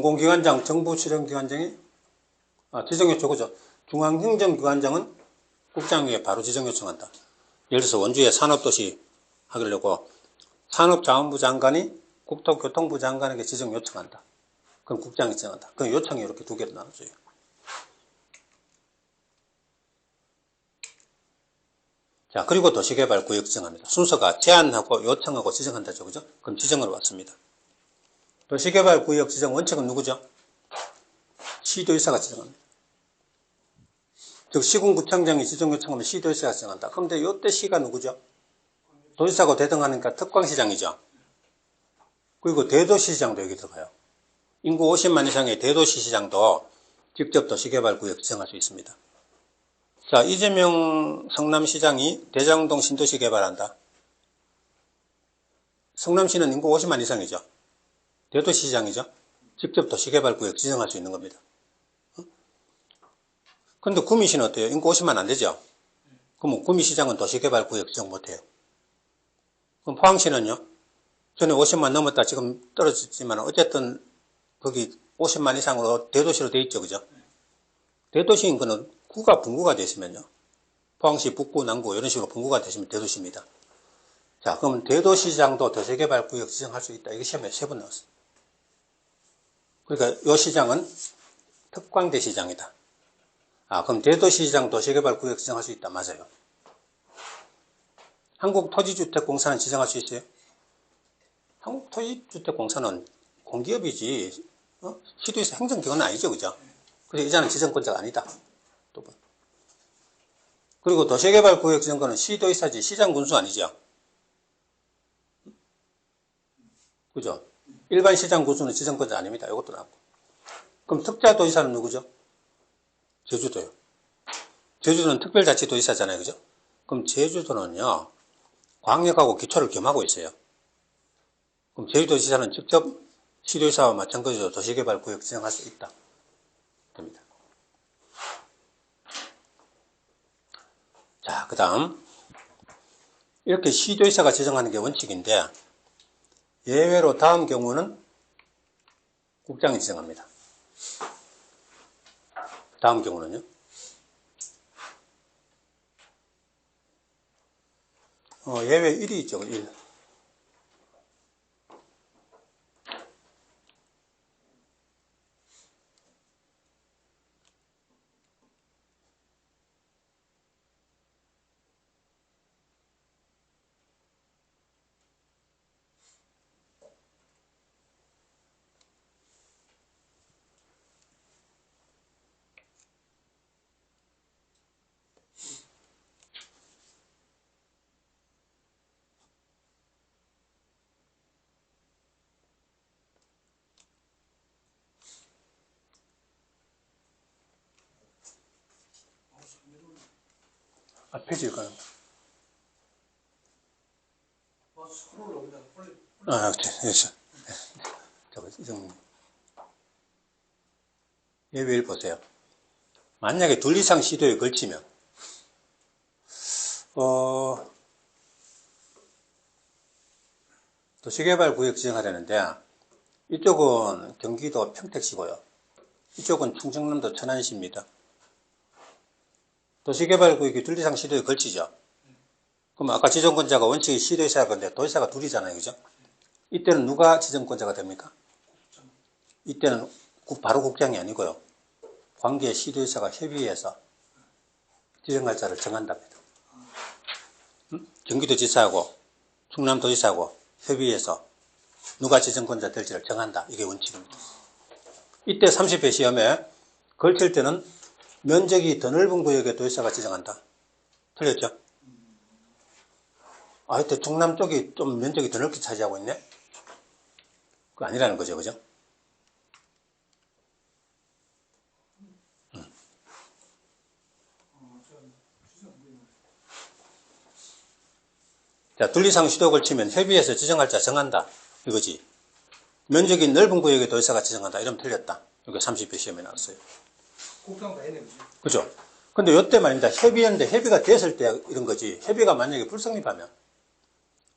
공공기관장, 정부출연기관장이 지정요청, 그죠? 중앙행정기관장은 국장에게 바로 지정 요청한다. 예를 들어서 원주에 산업도시 하려고 산업자원부 장관이 국토교통부 장관에게 지정 요청한다. 그럼 국장이 지정한다. 그 요청이 이렇게 두 개로 나눠져요. 자, 그리고 도시개발구역 지정합니다. 순서가 제안하고 요청하고 지정한다죠. 그죠? 그럼 지정으로 왔습니다. 도시개발구역 지정 원칙은 누구죠? 시도의사가 지정합니다. 즉, 시군구청장이 지정 요청하면 시도의사가 지정한다. 그런데 이때 시가 누구죠? 도지사고 대등하니까 특광시장이죠. 그리고 대도시시장도 여기 들어가요. 인구 50만 이상의 대도시시장도 직접 도시개발구역 지정할 수 있습니다. 자, 이재명 성남시장이 대장동 신도시 개발한다. 성남시는 인구 50만 이상이죠. 대도시시장이죠. 직접 도시개발구역 지정할 수 있는 겁니다. 그런데 구미시는 어때요? 인구 50만 안 되죠? 그럼 구미시장은 도시개발구역 지정 못해요. 그럼 포항시는요? 전에 50만 넘었다 지금 떨어졌지만 어쨌든 거기 50만 이상으로 대도시로 돼 있죠. 그죠? 대도시 인구는 구가 분구가 되시면요. 포항시 북구, 남구 이런 식으로 분구가 되시면 대도시입니다. 자, 그러면 대도시장도 도시개발구역 지정할 수 있다. 이게 시험에 3번 나왔어요. 그러니까 이 시장은 특광대 시장이다. 그럼 대도시장 도시개발구역 지정할 수 있다. 맞아요. 한국토지주택공사는 지정할 수 있어요? 한국토지주택공사는 공기업이지 시도에서 행정기관은 아니죠. 그죠? 그래서 이자는 지정권자가 아니다. 두 번. 그리고 도시개발구역 지정권은 시도의사지 시장군수 아니죠. 그죠? 일반 시장군수는 지정권자 아닙니다. 이것도 나왔고. 그럼 특자도지사는 누구죠? 제주도요. 제주도는 특별자치도지사잖아요. 그죠? 그럼 제주도는요, 광역하고 기초를 겸하고 있어요. 그럼 제주도지사는 직접 시도의사와 마찬가지로 도시개발구역 지정할 수 있다. 됩니다. 자, 그 다음. 이렇게 시도의사가 지정하는 게 원칙인데, 예외로 다음 경우는 국장이 지정합니다. 다음 경우는요. 예외 1이 있죠. 1. 페이지일까요? 스크롤로 그냥 빨리. 그렇죠. 예외를 보세요. 만약에 둘 이상 시도에 걸치면, 도시개발구역 지정하려는데, 이쪽은 경기도 평택시고요. 이쪽은 충청남도 천안시입니다. 도시개발구역이 둘 이상 시도에 걸치죠. 그럼 아까 지정권자가 원칙이 시도의사가 건데 도지사가 둘이잖아요. 그죠? 이때는 누가 지정권자가 됩니까? 이때는 바로 국장이 아니고요. 관계 시도의사가 협의해서 지정할 자를 정한답니다. 경기도지사하고 충남도지사하고 협의해서 누가 지정권자 될지를 정한다. 이게 원칙입니다. 이때 30회 시험에 걸칠 때는 면적이 더 넓은 구역에 도지사가 지정한다. 틀렸죠? 이때 충남 쪽이 좀 면적이 더 넓게 차지하고 있네? 그거 아니라는 거죠. 그죠? 자, 둘 이상 시도 걸치면 협의해서 지정할 자 정한다. 이거지. 면적이 넓은 구역에 도지사가 지정한다. 이러면 틀렸다. 이게 30회 시험에 나왔어요. 국장 다 했네. 그죠? 근데 이때 말입니다. 협의했는데 협의가 됐을 때 이런 거지. 협의가 만약에 불성립하면.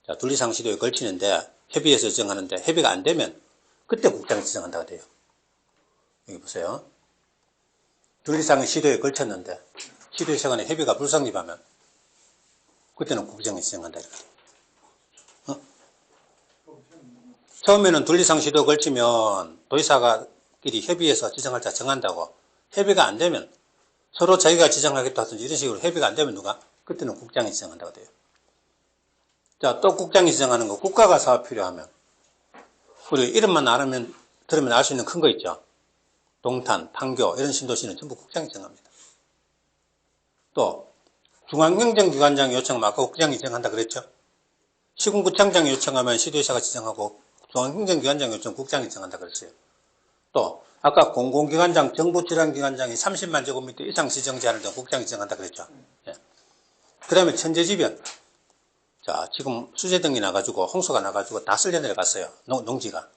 자, 둘 이상 시도에 걸치는데 협의해서 지정하는데 협의가 안 되면 그때 국장이 지정한다가 돼요. 여기 보세요. 둘 이상의 시도에 걸쳤는데 시도의 시간에 협의가 불성립하면 그때는 국정이 지정한다 이렇게. 처음에는 둘 이상 시도 걸치면 도의사가끼리 협의해서 지정할 자 정한다고. 협의가 안 되면 서로 자기가 지정하겠다 하든지 이런 식으로 협의가 안 되면 누가? 그때는 국장이 지정한다고 돼요. 자, 또 국장이 지정하는 거. 국가가 사업 필요하면. 우리 이름만 들으면 알 수 있는 큰 거 있죠. 동탄, 판교 이런 신도시는 전부 국장이 지정합니다. 또 중앙행정기관장 요청하면 아까 국장이 지정한다 그랬죠. 시군구청장이 요청하면 시도의사가 지정하고 중앙행정기관장 요청 국장이 지정한다 그랬어요. 또 아까 공공기관장, 정부질환기관장이 30만 제곱미터 이상 지정제한을 둔 국장이 지정한다 그랬죠. 예. 그 다음에 천재지변. 자, 지금 수재등이 나가지고 홍수가 나가지고 다 쓸려 내려갔어요. 농지가.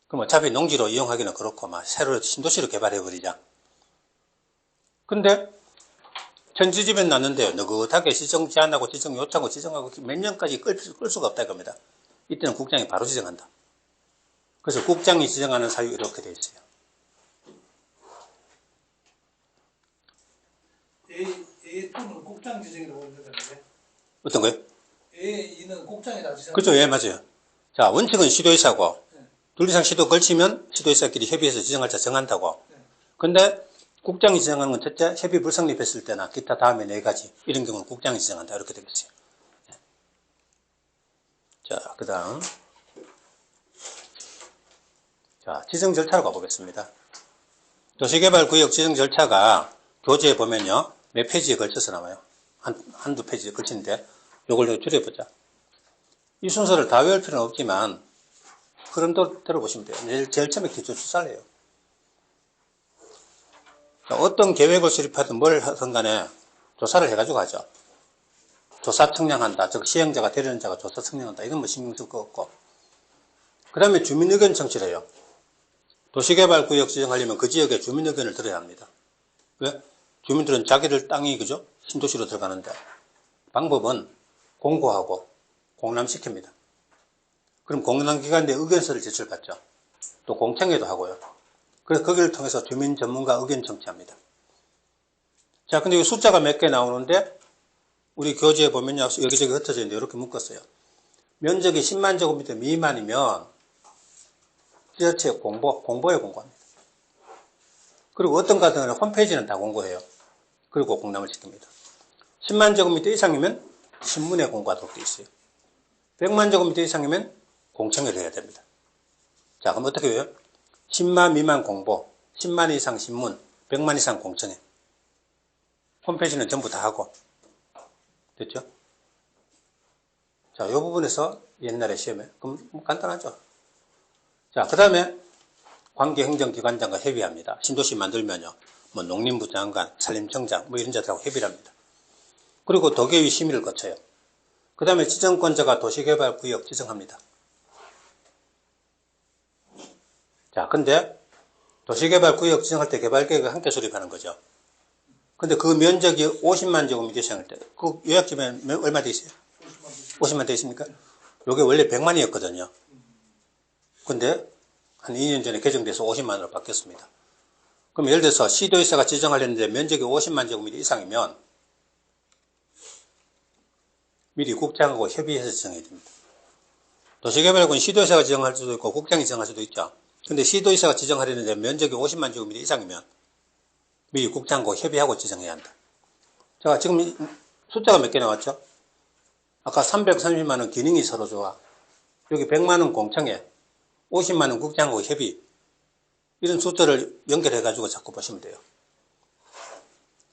그럼 어차피 농지로 이용하기는 그렇고 막 새로 신도시로 개발해버리자. 근데 천재지변 났는데요. 느긋하게 지정 제한하고 지정 요청하고 지정하고 몇 년까지 끌 수가 없다 이겁니다. 이때는 국장이 바로 지정한다. 그래서 국장이 지정하는 사유 이렇게 되어 있어요. A2는 국장 지정이라고 보면 되는데 어떤 거요? A2는 국장이 다 지정. 그렇죠. 예, 맞아요. 자, 원칙은 시도의사고 둘 이상 시도 걸치면 시도의사끼리 협의해서 지정할 자 정한다고. 근데 국장이 지정하는 건 첫째, 협의 불성립했을 때나 기타 다음에 네 가지 이런 경우는 국장이 지정한다 이렇게 되겠어요. 자, 그 다음 자, 지정 절차로 가보겠습니다. 도시개발구역 지정 절차가 교재에 보면요 몇 페이지에 걸쳐서 나와요. 한두 페이지에 걸치는데 요걸 줄여보자. 이 순서를 다 외울 필요는 없지만 흐름도 들어보시면 돼요. 제일 처음에 기초수사를 해요. 어떤 계획을 수립하든 뭘 하든 간에 조사를 해가지고 하죠. 조사 청량한다. 즉 시행자가 되려는 자가 조사 청량한다. 이건 뭐 신경 쓸 거 없고. 그 다음에 주민의견 청취를 해요. 도시개발구역 지정하려면 그 지역의 주민의견을 들어야 합니다. 왜? 주민들은 자기들 땅이 그죠? 신도시로 들어가는데 방법은 공고하고 공람시킵니다. 그럼 공람기관에 의견서를 제출받죠. 또 공청회도 하고요. 그래서 거기를 통해서 주민 전문가 의견 청취합니다. 자, 근데 이 숫자가 몇 개 나오는데 우리 교재에 보면요 여기저기 흩어져 있는데 이렇게 묶었어요. 면적이 10만 제곱미터 미만이면 지자체 공보에 공고합니다. 그리고 어떤 같은 경우는 홈페이지는 다 공고해요. 그리고 공람을 시킵니다. 10만 제곱미터 이상이면 신문에 공고하도록 되어 있어요. 100만 제곱미터 이상이면 공청회를 해야 됩니다. 자, 그럼 어떻게 해요? 10만 미만 공보, 10만 이상 신문, 100만 이상 공청회. 홈페이지는 전부 다 하고. 됐죠? 자, 이 부분에서 옛날에 시험에. 그럼 간단하죠? 자, 그 다음에 관계행정기관장과 협의합니다. 신도시 만들면요. 뭐 농림부 장관, 산림청장, 뭐 이런 자들하고 협의를 합니다. 그리고 도계위 심의를 거쳐요. 그 다음에 지정권자가 도시개발구역 지정합니다. 자, 근데 도시개발구역 지정할 때 개발계획을 함께 수립하는 거죠. 근데 그 면적이 50만 제곱미터 이상일 때, 그 요약집에 얼마 돼 있어요? 50만 돼 있습니까? 요게 원래 100만이었거든요. 근데 한 2년 전에 개정돼서 50만으로 바뀌었습니다. 그럼 예를 들어서 시도의사가 지정하려는데 면적이 50만 제곱미터 이상이면 미리 국장하고 협의해서 지정해야 됩니다. 도시개발국은 시도의사가 지정할 수도 있고 국장이 지정할 수도 있죠. 근데 시도의사가 지정하려는데 면적이 50만 제곱미터 이상이면 미리 국장하고 협의하고 지정해야 한다. 자, 지금 숫자가 몇 개 나왔죠? 아까 330만 원 기능이 서로 좋아. 여기 100만 원 공청회, 50만 원 국장하고 협의. 이런 숫자를 연결해가지고 자꾸 보시면 돼요.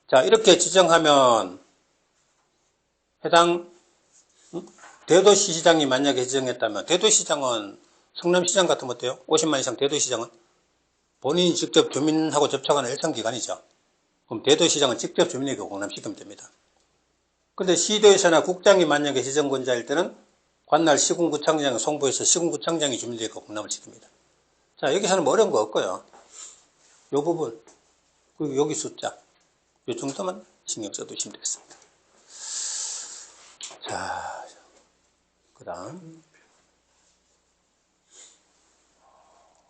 자, 이렇게 지정하면 해당 대도시시장이 만약에 지정했다면 대도시장은 성남시장 같으면 어때요? 50만 이상 대도시장은 본인이 직접 주민하고 접촉하는 일정기관이죠. 그럼 대도시장은 직접 주민에게 공람시키면 됩니다. 근데 시도에서나 국장이 만약에 지정권자일 때는 관할 시군구청장이 송부해서 시군구청장이 주민에게 공람을 시킵니다. 자, 여기서는 뭐 어려운 거 없고요. 요 부분, 그리고 여기 숫자, 요 정도만 신경 써두시면 되겠습니다. 자, 그 다음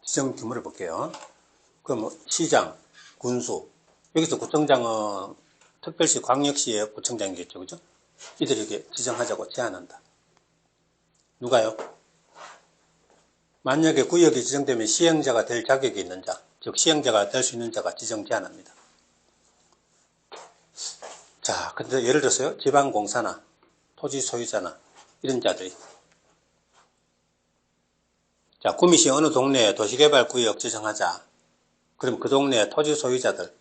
지정 규모를 볼게요. 그럼 시장, 군수, 여기서 구청장은 특별시 광역시의 구청장이겠죠, 그죠? 이들에게 지정하자고 제안한다. 누가요? 만약에 구역이 지정되면 시행자가 될 자격이 있는 자, 즉 시행자가 될 수 있는 자가 지정 제안합니다. 자, 근데 예를 들어서요, 지방공사나 토지 소유자나 이런 자들이, 자, 구미시 어느 동네에 도시개발구역 지정하자. 그럼 그 동네 토지 소유자들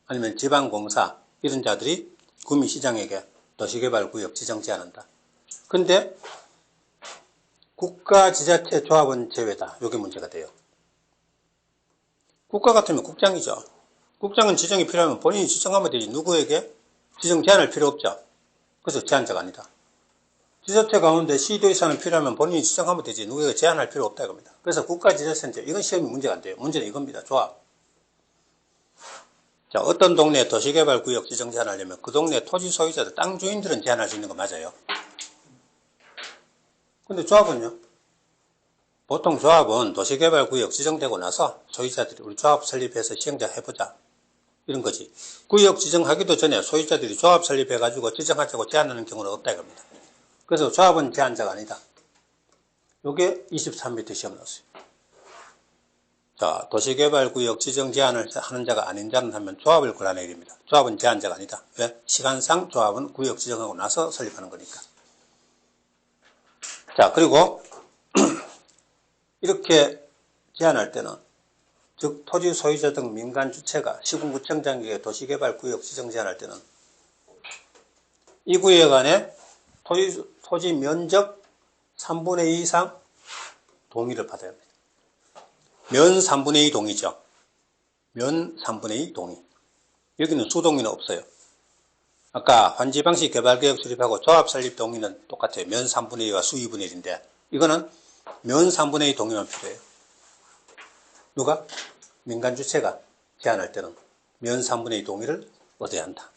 아니면 지방공사 이런 자들이 구미시장에게 도시개발구역 지정 제안한다. 근데 국가지자체 조합은 제외다. 이게 문제가 돼요. 국가 같으면 국장이죠. 국장은 지정이 필요하면 본인이 지정하면 되지. 누구에게 지정 제한할 필요 없죠. 그래서 제한자가 아니다. 지자체 가운데 시도의사는 필요하면 본인이 지정하면 되지. 누구에게 제한할 필요 없다 이겁니다. 그래서 국가지자체인데 이건 시험이 문제가 안 돼요. 문제는 이겁니다. 조합. 자, 어떤 동네에 도시개발구역 지정 제한하려면 그 동네 토지 소유자들, 땅 주인들은 제한할 수 있는 거 맞아요. 근데 조합은요? 보통 조합은 도시개발구역 지정되고 나서 소유자들이 우리 조합 설립해서 시행자 해보자. 이런 거지. 구역 지정하기도 전에 소유자들이 조합 설립해가지고 지정하자고 제안하는 경우는 없다 이겁니다. 그래서 조합은 제한자가 아니다. 요게 23m 시험 나왔어요. 자, 도시개발구역 지정 제한을 하는 자가 아닌 자는 하면 조합을 곤란하게 됩니다. 조합은 제한자가 아니다. 왜? 시간상 조합은 구역 지정하고 나서 설립하는 거니까. 자, 그리고 이렇게 제한할 때는 즉 토지 소유자 등 민간 주체가 시군구청장에게 도시개발구역 지정 제한할 때는 이 구역 안에 토지 면적 3분의 2 이상 동의를 받아야 합니다. 면 3분의 2 동의죠. 면 3분의 2 동의. 여기는 수동의는 없어요. 아까 환지방식 개발계획 수립하고 조합 설립 동의는 똑같아요. 면 3분의 2와 수 2분의 1인데 이거는 면 3분의 2 동의만 필요해요. 누가? 민간 주체가 제한할 때는 면 3분의 2 동의를 얻어야 한다.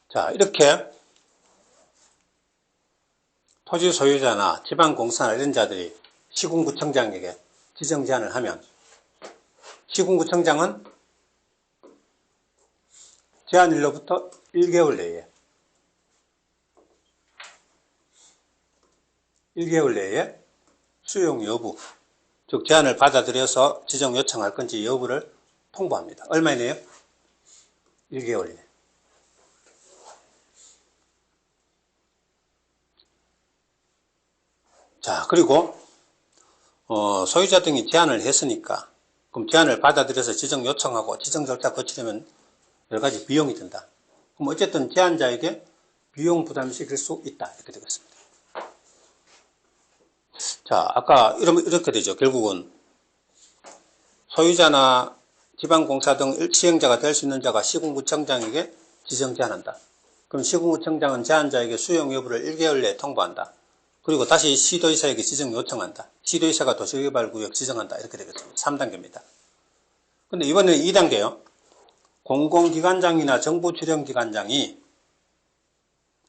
자, 이렇게 토지 소유자나 지방공사나 이런 자들이 시군구청장에게 지정 제한을 하면 시군구청장은 제한일로부터 1개월 내에 수용 여부, 즉 제한을 받아들여서 지정 요청할 건지 여부를 통보합니다. 얼마 이내요? 1개월 이내. 자, 그리고 소유자 등이 제한을 했으니까 그럼 제한을 받아들여서 지정 요청하고 지정 절차 거치려면 여러 가지 비용이 든다. 그럼 어쨌든 제한자에게 비용 부담시킬 수 있다. 이렇게 되겠습니다. 자, 아까 이렇게 되죠. 결국은 소유자나 지방공사 등 시행자가 될 수 있는 자가 시군구청장에게 지정 제한한다. 그럼 시군구청장은 제한자에게 수용 여부를 1개월 내에 통보한다. 그리고 다시 시도의사에게 지정 요청한다. 시도의사가 도시개발구역 지정한다. 이렇게 되겠습니다. 3단계입니다. 근데 이번에는 2단계요. 공공기관장이나 정부출연기관장이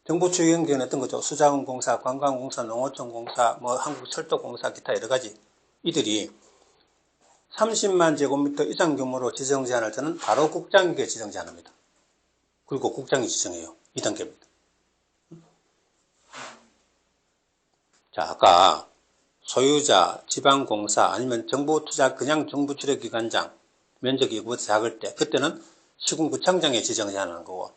정부출연기관은 어떤 거죠? 수자원공사, 관광공사, 농어촌공사, 한국철도공사, 기타 여러 가지 이들이 30만 제곱미터 이상 규모로 지정 제한할 때는 바로 국장에게 지정 제한합니다. 그리고 국장이 지정해요. 2단계입니다. 자, 아까 소유자, 지방공사 아니면 정부투자 그냥 정부출연기관장 면적이 작을 때 그때는 시군구청장에 지정 제한하는 거고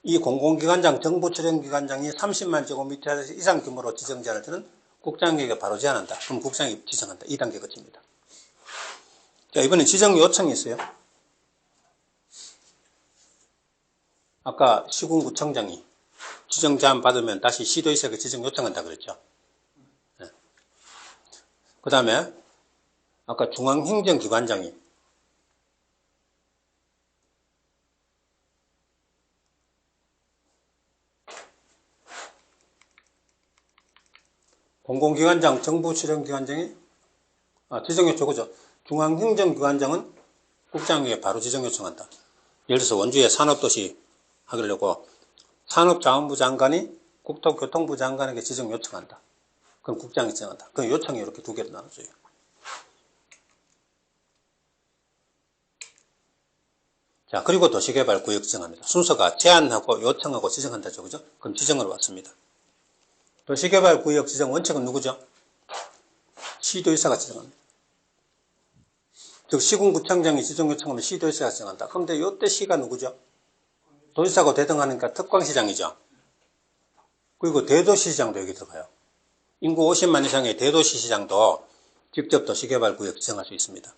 이 공공기관장, 정부출연기관장이 30만 제곱미터 이상 규모로 지정 제한할 때는 국장에게 바로 제한한다. 그럼 국장이 지정한다. 2단계 거칩니다. 자, 이번엔 지정 요청이 있어요. 아까 시군구청장이 지정 제한 받으면 다시 시도의사에게 지정 요청한다 그랬죠. 네. 그 다음에 아까 중앙행정기관장이 공공기관장, 정부출연기관장이 지정요청, 그죠? 중앙행정기관장은 국장에게 바로 지정요청한다. 예를 들어서 원주에 산업도시 하려고 산업자원부 장관이 국토교통부 장관에게 지정요청한다. 그럼 국장이 지정한다. 그 요청이 이렇게 두 개로 나눠져요. 자, 그리고 도시개발구역 지정합니다. 순서가 제안하고 요청하고 지정한다죠. 그죠? 그럼 지정으로 왔습니다. 도시개발구역 지정 원칙은 누구죠? 시도의사가 지정합니다. 즉, 시군구청장이 지정요청하면 시도의사가 지정한다. 그런데 이때 시가 누구죠? 도지사고 대등하니까 특광시장이죠. 그리고 대도시시장도 여기 들어가요. 인구 50만 이상의 대도시시장도 직접 도시개발구역 지정할 수 있습니다.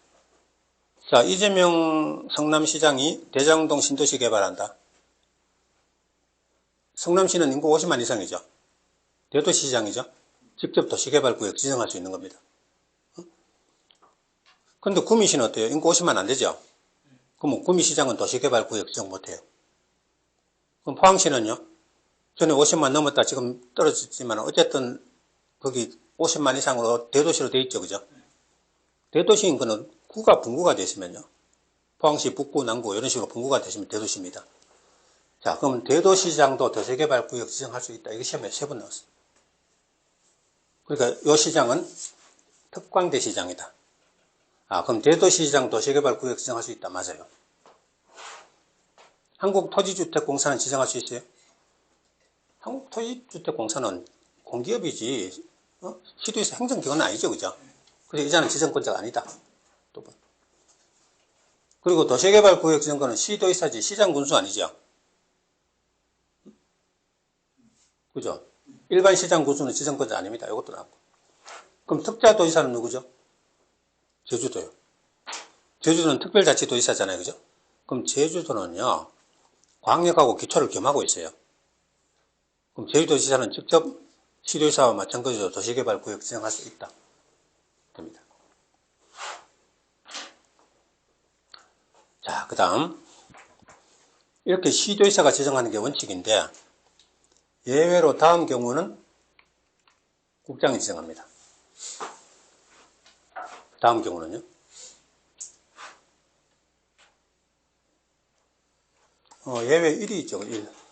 자, 이재명 성남시장이 대장동 신도시 개발한다. 성남시는 인구 50만 이상이죠. 대도시시장이죠. 직접 도시개발구역 지정할 수 있는 겁니다. 그런데 구미시는 어때요? 인구 50만 안 되죠? 그러면 구미시장은 도시개발구역 지정 못해요. 그럼 포항시는요? 전에 50만 넘었다 지금 떨어졌지만 어쨌든 거기 50만 이상으로 대도시로 돼 있죠. 그죠? 대도시인 거는 구가 분구가 되시면요. 포항시 북구, 남구 이런 식으로 분구가 되시면 대도시입니다. 자, 그럼 대도시장도 도시개발구역 지정할 수 있다. 이거 시험에 3번 나왔어요. 그러니까 이 시장은 특광대 시장이다. 그럼 대도시장 도시개발구역 지정할 수 있다. 맞아요. 한국토지주택공사는 지정할 수 있어요? 한국토지주택공사는 공기업이지 시도에서 행정기관은 아니죠. 그죠? 그래서 이자는 지정권자가 아니다. 두 번. 그리고 도시개발구역 지정권은 시도의사지 시장군수 아니죠. 그죠? 일반 시장군수는 지정권자 아닙니다. 이것도 나왔고. 그럼 특자도지사는 누구죠? 제주도요. 제주도는 특별자치도지사잖아요. 그죠? 그럼 제주도는요, 광역하고 기초를 겸하고 있어요. 그럼 제주도지사는 직접 시도의사와 마찬가지로 도시개발구역 지정할 수 있다. 됩니다. 자, 그 다음. 이렇게 시도의사가 지정하는 게 원칙인데, 예외로 다음 경우는 국장이 지정합니다. 다음 경우는요. 예외 1이 있죠. 1.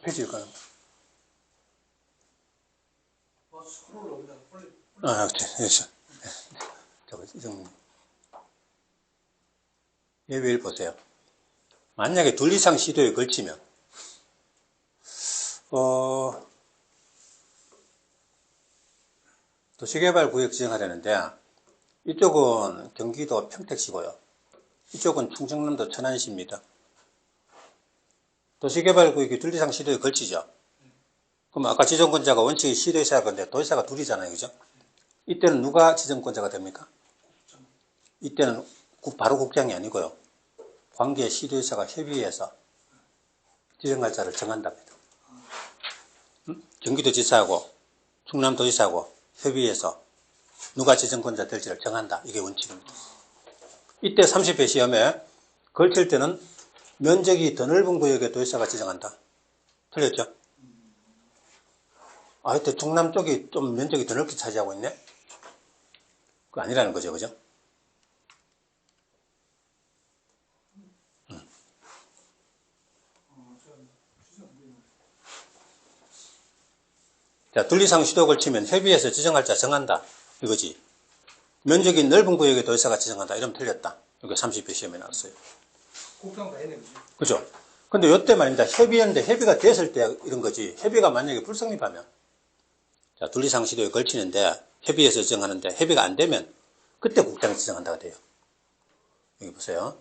페이지일까요? 스크롤 오다 빨리. 됐어. 저거, 예외를 보세요. 만약에 둘 이상 시도에 걸치면, 도시개발구역 지정하려는데, 이쪽은 경기도 평택시고요. 이쪽은 충청남도 천안시입니다. 도시개발구역이 둘 이상 시도에 걸치죠. 그럼 아까 지정권자가 원칙이 시도의사가 건데 도지사가 둘이잖아요. 그죠? 이때는 누가 지정권자가 됩니까? 이때는 바로 국장이 아니고요. 관계 시도의사가 협의해서 지정할자를 정한답니다. 경기도지사하고 충남도지사하고 협의해서 누가 지정권자 될지를 정한다. 이게 원칙입니다. 이때 30회 시험에 걸칠 때는 면적이 더 넓은 구역에 도지사가 지정한다. 틀렸죠? 이때 충남 쪽이 좀 면적이 더 넓게 차지하고 있네? 그거 아니라는 거죠. 그죠? 자, 둘 이상 시도 걸치면 협의해서 지정할자 정한다. 이거지. 면적이 넓은 구역에 도지사가 지정한다. 이러면 틀렸다. 이게 30회 시험에 나왔어요. 국장 다 했네. 그죠? 근데 이때 말입니다. 협의했는데 협의가 됐을 때 이런 거지. 협의가 만약에 불성립하면. 자, 둘 이상 시도에 걸치는데 협의해서 지정하는데 협의가 안 되면 그때 국장이 지정한다가 돼요. 여기 보세요.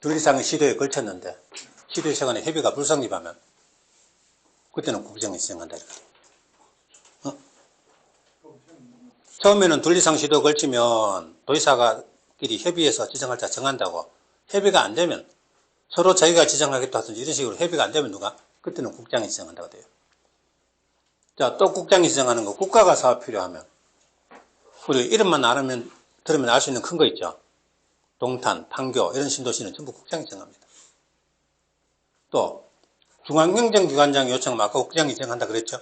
둘 이상의 시도에 걸쳤는데 시도의 시간에 협의가 불성립하면 그때는 국정이 지정한다. 이렇게. 처음에는 둘 이상 시도 걸치면 도지사가끼리 협의해서 지정할 자 정한다고. 협의가 안 되면 서로 자기가 지정하겠다 하든지 이런 식으로 협의가 안 되면 누가? 그때는 국장이 지정한다고 돼요. 자, 또 국장이 지정하는 거. 국가가 사업 필요하면. 우리 이름만 알으면, 들으면 알 수 있는 큰 거 있죠. 동탄, 판교 이런 신도시는 전부 국장이 지정합니다. 또 중앙행정기관장이 요청하면 아까 국장이 지정한다 그랬죠.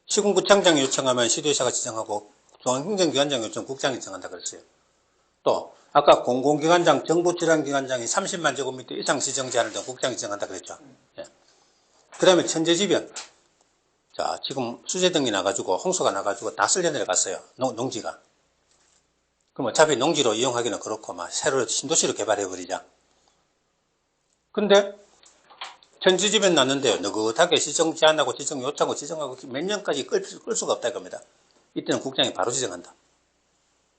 시군구청장이 요청하면 시도지사가 지정하고 중앙행정기관장이 요청하면 국장이 지정한다 그랬어요. 또 아까 공공기관장, 정부질환기관장이 30만 제곱미터 이상 지정 제한을 둔 국장이 지정한다 그랬죠. 예. 그 다음에 천재지변. 자, 지금 수재등이 나가지고 홍수가 나가지고 다 쓸려 내려갔어요. 농지가. 그럼 어차피 농지로 이용하기는 그렇고 막 새로 신도시로 개발해버리자. 근데 천재지변 났는데요. 느긋하게 지정 제한하고 지정 요청하고 지정하고 몇 년까지 끌 수가 없다 이겁니다. 이때는 국장이 바로 지정한다.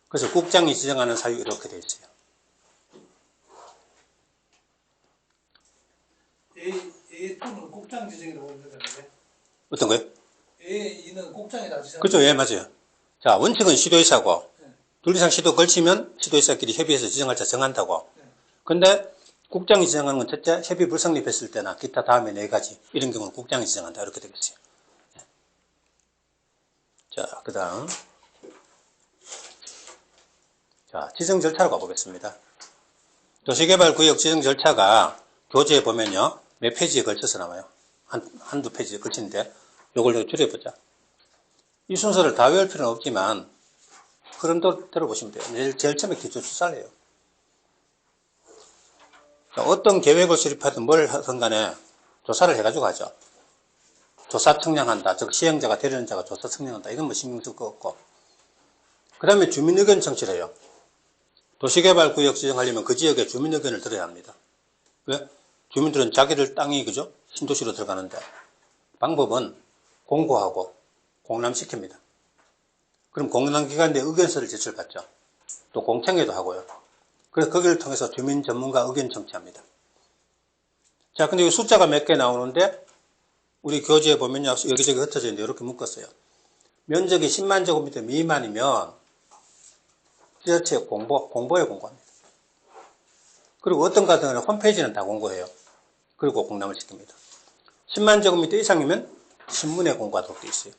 그래서 국장이 지정하는 사유 이렇게 되어 있어요. A2는 국장 지정이라고 했는데 어떤 거요? A2는 국장이 다 지정. 그렇죠. 예, 맞아요. 자, 원칙은 시도지사고 둘 이상 시도 걸치면 시도지사끼리 협의해서 지정할 자 정한다고. 근데 국장이 지정하는 건 첫째, 협의 불성립했을 때나 기타 다음에 네 가지 이런 경우는 국장이 지정한다 이렇게 되겠어요. 자, 그 다음 자, 지정 절차로 가보겠습니다. 도시개발구역 지정 절차가 교재에 보면요 몇 페이지에 걸쳐서 나와요. 한두 페이지에 걸치는데 요걸 줄여보자. 이 순서를 다 외울 필요는 없지만 흐름도 들어보시면 돼요. 제일 처음에 기초수사를 해요. 어떤 계획을 수립하든 뭘 하든 간에 조사를 해가지고 하죠. 조사 청량한다. 즉 시행자가 되려는 자가 조사 청량한다. 이건 뭐 신경 쓸 거 없고. 그 다음에 주민의견 청취를 해요. 도시개발구역 지정하려면 그 지역의 주민의견을 들어야 합니다. 왜? 주민들은 자기들 땅이 그죠? 신도시로 들어가는데 방법은 공고하고 공람시킵니다. 그럼 공람기관에 의견서를 제출받죠. 또 공청회도 하고요. 그래서 거기를 통해서 주민 전문가 의견 청취합니다. 자, 근데 이 숫자가 몇 개 나오는데 우리 교재에 보면요 여기저기 흩어져 있는데 이렇게 묶었어요. 면적이 10만 제곱미터 미만이면 지자체 공보에 공고합니다. 그리고 어떤 같은 경우는 홈페이지는 다 공고해요. 그리고 공람을 시킵니다. 10만 제곱미터 이상이면 신문에 공고하도록 되어 있어요.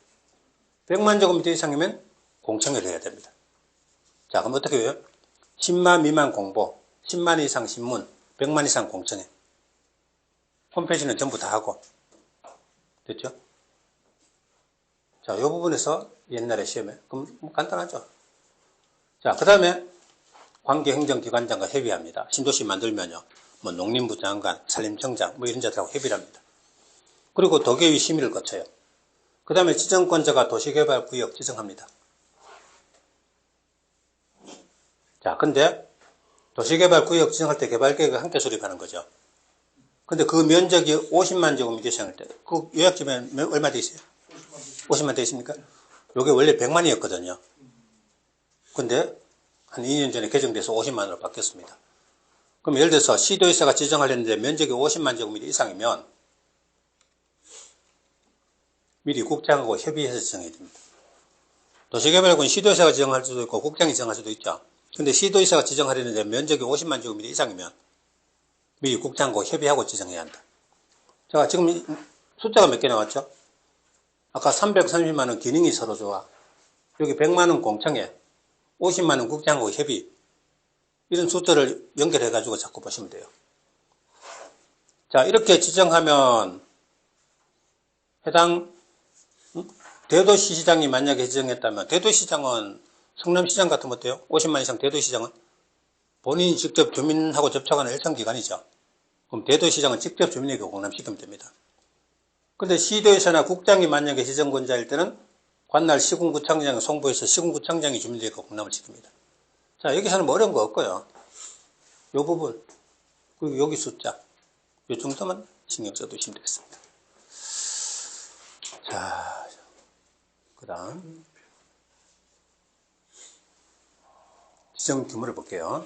100만 제곱미터 이상이면 공청회를 해야 됩니다. 자, 그럼 어떻게 해요? 10만 미만 공보, 10만 이상 신문, 100만 이상 공청회. 홈페이지는 전부 다 하고. 됐죠? 자, 이 부분에서 옛날에 시험에. 그럼 간단하죠? 자, 그 다음에 관계행정기관장과 협의합니다. 신도시 만들면요. 뭐 농림부 장관, 산림청장, 뭐 이런 자들하고 협의를 합니다. 그리고 도계위 심의를 거쳐요. 그 다음에 지정권자가 도시개발구역 지정합니다. 자, 근데 도시개발구역 지정할 때 개발계획을 함께 수립하는 거죠. 근데 그 면적이 50만 제곱미터 이상일 때, 그 요약집에 얼마 돼 있어요? 50만 돼 있습니까? 요게 원래 100만이었거든요. 근데 한 2년 전에 개정돼서 50만으로 바뀌었습니다. 그럼 예를 들어서 시도지사가 지정하려는데 면적이 50만 제곱미터 이상이면 미리 국장하고 협의해서 지정해야 됩니다. 도시개발구역은 시도지사가 지정할 수도 있고 국장이 지정할 수도 있죠. 근데 시도지사가 지정하려는데 면적이 50만 제곱미터 이상이면 미리 국장하고 협의하고 지정해야 한다. 자, 지금 숫자가 몇 개 나왔죠? 아까 330만원 기능이 서로 좋아. 여기 100만원 공청회, 50만원 국장하고 협의. 이런 숫자를 연결해가지고 자꾸 보시면 돼요. 자, 이렇게 지정하면 해당 대도시시장이 만약에 지정했다면 대도시장은 성남시장 같으면 어때요? 50만 이상 대도시장은 본인이 직접 주민하고 접촉하는 일선기관이죠. 그럼 대도시장은 직접 주민에게 공람시키면 됩니다. 근데 시도에서나 국장이 만약에 지정권자일 때는 관할 시군구청장이 송부해서 시군구청장이 주민에게 공람을 시킵니다. 자, 여기서는 뭐 어려운 거 없고요. 요 부분, 그리고 여기 숫자, 요 정도만 신경 써두시면 되겠습니다. 자, 그 다음 지정 규모를 볼게요.